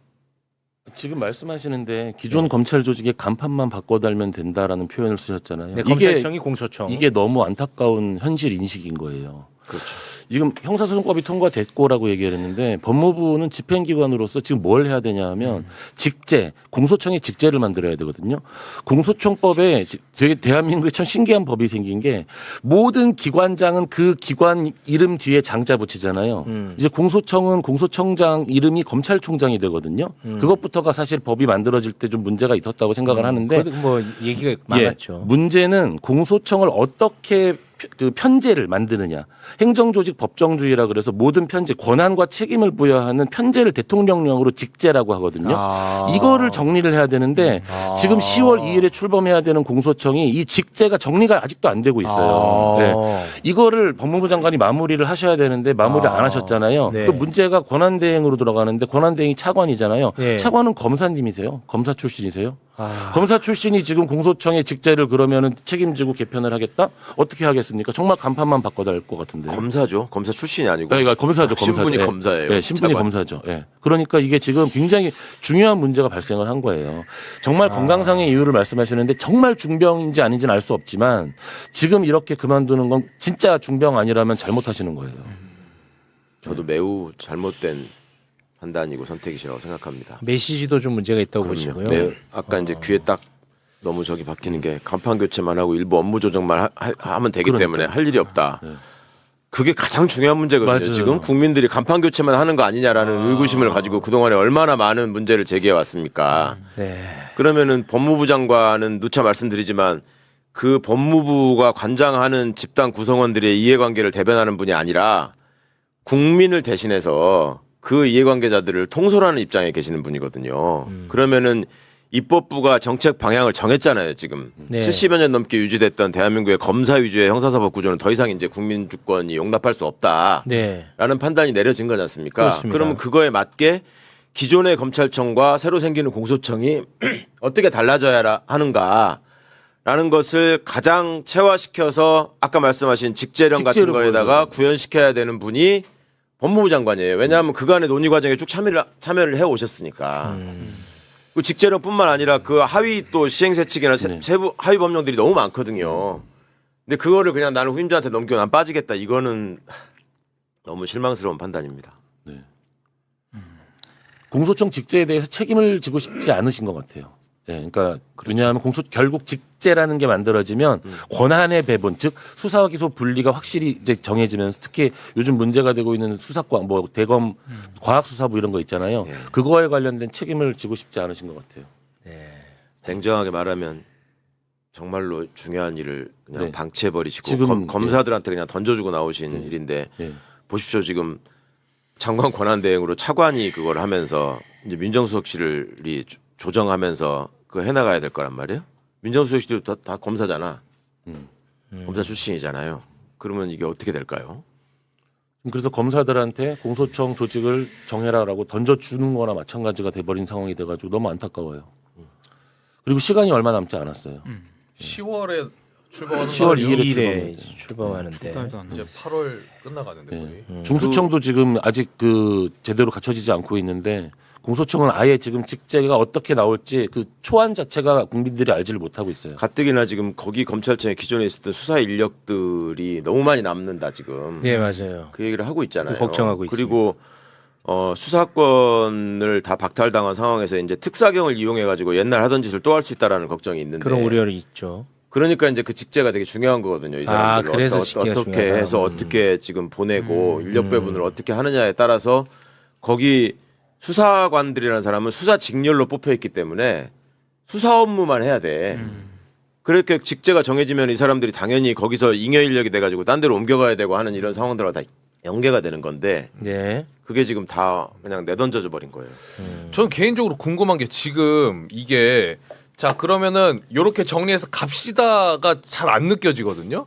지금 말씀하시는데 기존 검찰 조직의 간판만 바꿔 달면 된다라는 표현을 쓰셨잖아요. 네, 검찰청이 공소청. 이게 너무 안타까운 현실 인식인 거예요. 그렇죠. 지금 형사소송법이 통과됐고라고 얘기를 했는데 법무부는 집행기관으로서 지금 뭘 해야 되냐 하면 직제, 공소청의 직제를 만들어야 되거든요. 공소청법에 되게 대한민국에 참 신기한 법이 생긴 게 모든 기관장은 그 기관 이름 뒤에 장자 붙이잖아요. 이제 공소청은 공소청장 이름이 검찰총장이 되거든요. 그것부터가 사실 법이 만들어질 때 좀 문제가 있었다고 생각을 하는데 뭐 얘기가 많았죠. 문제는 공소청을 어떻게 그 편제를 만드느냐. 행정조직 법정주의라 그래서 모든 편제, 권한과 책임을 부여하는 편제를 대통령령으로 직제라고 하거든요. 이거를 정리를 해야 되는데 지금 10월 2일에 출범해야 되는 공소청이 이 직제가 정리가 아직도 안 되고 있어요. 네. 이거를 법무부 장관이 마무리를 하셔야 되는데 마무리를 안 하셨잖아요. 네. 그 문제가 권한대행으로 들어가는데 권한대행이 차관이잖아요. 네. 차관은 검사님이세요? 검사 출신이세요? 검사 출신이 지금 공소청의 직제를 그러면은 책임지고 개편을 하겠다? 어떻게 하겠습니까? 정말 간판만 바꿔달 것 같은데. 검사죠. 검사 출신이 아니고. 그러니까 검사죠. 신분이 검사죠. 검사예요. 네, 신분이 차관. 검사죠. 네. 그러니까 이게 지금 굉장히 중요한 문제가 발생을 한 거예요. 정말 건강상의 이유를 말씀하시는데 정말 중병인지 아닌지는 알 수 없지만 지금 이렇게 그만두는 건 진짜 중병 아니라면 잘못하시는 거예요. 저도 매우 잘못된 판단이고 선택이시라고 생각합니다. 메시지도 좀 문제가 있다고 그럼요. 보시고요. 네, 아까 이제 귀에 딱 너무 저기 박히는 게 간판 교체만 하고 일부 업무 조정만 하면 되기 그러니까요. 때문에 할 일이 없다. 네. 그게 가장 중요한 문제거든요. 맞아요. 지금 국민들이 간판 교체만 하는 거 아니냐라는 의구심을 가지고 그동안에 얼마나 많은 문제를 제기해 왔습니까? 네. 그러면은 법무부 장관은 누차 말씀드리지만 그 법무부가 관장하는 집단 구성원들의 이해관계를 대변하는 분이 아니라 국민을 대신해서 그 이해관계자들을 통솔하는 입장에 계시는 분이거든요. 그러면은 입법부가 정책 방향을 정했잖아요, 지금. 네. 70여 년 넘게 유지됐던 대한민국의 검사 위주의 형사사법 구조는 더 이상 이제 국민 주권이 용납할 수 없다라는 네. 판단이 내려진 거지 않습니까? 그렇습니다. 그러면 그거에 맞게 기존의 검찰청과 새로 생기는 공소청이 어떻게 달라져야 하는가라는 것을 가장 체화시켜서 아까 말씀하신 직제령 같은 거에다가 구현시켜야 되는 분이 법무부 장관이에요. 왜냐하면 그간의 논의 과정에 쭉 참여를 해 오셨으니까. 그 직제령뿐만 아니라 그 하위 또 시행세칙이나 세부 하위 법령들이 너무 많거든요. 근데 그거를 그냥 나는 후임자한테 넘겨 난 빠지겠다. 이거는 너무 실망스러운 판단입니다. 공소청 직제에 대해서 책임을 지고 싶지 않으신 것 같아요. 그러니까 왜냐하면 결국 직제라는 게 만들어지면 권한의 배분, 즉 수사와 기소 분리가 확실히 이제 정해지면서 특히 요즘 문제가 되고 있는 수사권, 뭐 대검 과학수사부 이런 거 있잖아요. 그거에 관련된 책임을 지고 싶지 않으신 것 같아요. 냉정하게 말하면 정말로 중요한 일을 그냥 방치해버리시고 지금, 검사들한테 그냥 던져주고 나오신 일인데 보십시오. 지금 장관 권한대행으로 차관이 그걸 하면서 이제 민정수석실이 조정하면서 그거 해나가야 될 거란 말이에요. 민정수석실도 다 검사잖아. 검사 출신이잖아요. 그러면 이게 어떻게 될까요? 그래서 검사들한테 공소청 조직을 정해라라고 던져주는 거나 마찬가지가 돼버린 상황이 돼가지고 너무 안타까워요. 그리고 시간이 얼마 남지 않았어요. 10월에 출범하는 10월 2일에 출범하는데 이제 8월 끝나가는데 거의. 중수청도 지금 아직 그 제대로 갖춰지지 않고 있는데 공소청은 아예 지금 직제가 어떻게 나올지 그 초안 자체가 국민들이 알지를 못하고 있어요. 가뜩이나 지금 거기 검찰청에 기존에 있었던 수사 인력들이 너무 많이 남는다 지금. 네, 맞아요. 그 얘기를 하고 있잖아요. 걱정하고 그리고 수사권을 다 박탈당한 상황에서 이제 특사경을 이용해 가지고 옛날 하던 짓을 또 할 수 있다라는 걱정이 있는데. 그런 우려는 있죠. 그러니까 이제 그 직제가 되게 중요한 거거든요. 이 사람들 그래서 어떻게 해서 어떻게 지금 보내고 인력 배분을 어떻게 하느냐에 따라서 거기 수사관들이라는 사람은 수사 직렬로 뽑혀 있기 때문에 수사 업무만 해야 돼. 그렇게 직제가 정해지면 이 사람들이 당연히 거기서 잉여 인력이 돼가지고 딴 데로 옮겨가야 되고 하는 이런 상황들과 다 연계가 되는 건데 그게 지금 다 그냥 내던져져 버린 거예요. 저는 개인적으로 궁금한 게 지금 이게 자 그러면은 이렇게 정리해서 갑시다가 잘 안 느껴지거든요.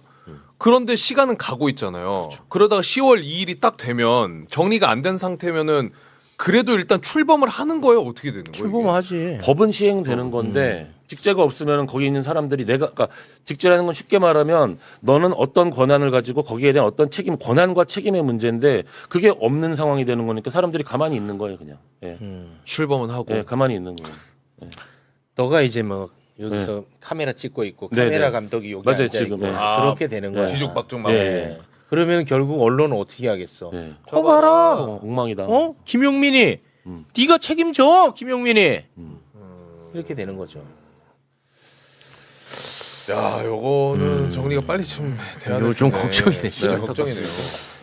그런데 시간은 가고 있잖아요. 그러다가 10월 2일이 딱 되면 정리가 안 된 상태면은 그래도 일단 출범을 하는 거예요? 어떻게 되는 거예요? 출범하지. 법은 시행되는 건데 직제가 없으면 거기 있는 사람들이 그러니까 직제라는 건 쉽게 말하면 너는 어떤 권한을 가지고 거기에 대한 어떤 권한과 책임의 문제인데 그게 없는 상황이 되는 거니까 사람들이 가만히 있는 거예요, 그냥. 출범은 하고. 가만히 있는 거예요. 너가 이제 뭐 여기서 카메라 찍고 있고 카메라 감독이 여기 앉아 있고 그렇게 되는 거야. 뒤죽박죽 막. 그러면 결국 언론은 어떻게 하겠어? 저 봐라. 엉망이다. 김용민이 네가 책임져. 김용민이 이렇게 되는 거죠. 야, 요거는 정리가 빨리 좀 돼야 이거 좀 걱정이네. 진짜 걱정이네요.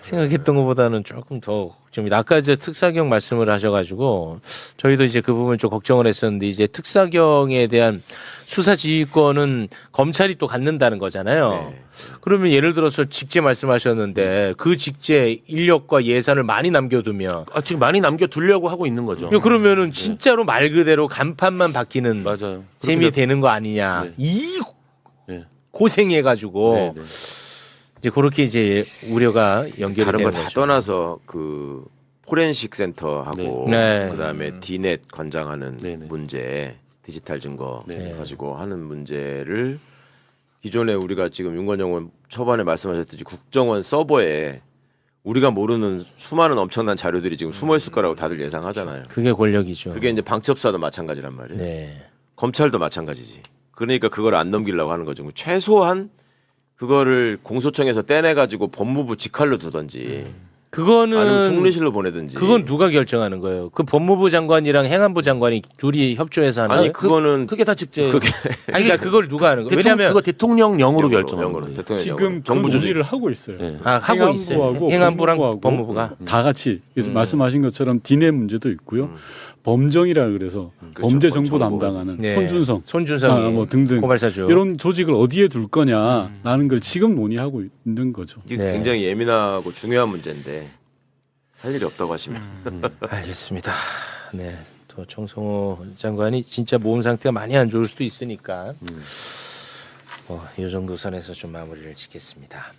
생각했던 것보다는 조금 더 좀 아까 이제 특사경 말씀을 하셔가지고 저희도 이제 그 부분 좀 걱정을 했었는데 이제 특사경에 대한 수사 지휘권은 검찰이 또 갖는다는 거잖아요. 그러면 예를 들어서 직제 말씀하셨는데 그 직제 인력과 예산을 많이 남겨두면 지금 많이 남겨두려고 하고 있는 거죠. 그러면은 진짜로 말 그대로 간판만 바뀌는 맞아요. 셈이 되는 거 아니냐. 이 고생해가지고. 이제 그렇게 이제 우려가 연결이 다른 되는 거 다 거죠. 떠나서 그 포렌식 센터하고 그다음에 디넷 관장하는 문제, 디지털 증거 가지고 하는 문제를 기존에 우리가 지금 윤건영 의원 초반에 말씀하셨듯이 국정원 서버에 우리가 모르는 수많은 엄청난 자료들이 지금 숨어 있을 거라고 다들 예상하잖아요. 그게 권력이죠. 그게 이제 방첩사도 마찬가지란 말이에요. 검찰도 마찬가지지. 그러니까 그걸 안 넘기려고 하는 거죠. 최소한 그거를 공소청에서 떼내가지고 법무부 직할로 두던지 그거는 아니면 총리실로 보내든지. 그건 누가 결정하는 거예요? 그 법무부 장관이랑 행안부 장관이 둘이 협조해서 하는 아니 거예요? 그거는 그게 다 직제. 아니 그러니까 그걸 누가 하는 거예요? 왜냐하면 그거 대통령령으로 결정하는 영어로, 거예요. 대통령 지금 그 정부 조직. 논의를 하고 있어요. 네. 하고 있어요. 행안부하고 행안부랑 법무부하고 법무부가 다 같이 그래서 말씀하신 것처럼 디내 문제도 있고요. 범정이라 그래서 그렇죠. 범죄 정보 정보가. 담당하는 네. 손준성이 뭐 등등 고발사주 이런 조직을 어디에 둘 거냐라는 걸 지금 논의하고 있는 거죠. 이게 네. 굉장히 예민하고 중요한 문제인데 할 일이 없다고 하시면 알겠습니다. 네, 또 정성호 장관이 진짜 몸 상태가 많이 안 좋을 수도 있으니까 이 정도 선에서 좀 마무리를 짓겠습니다.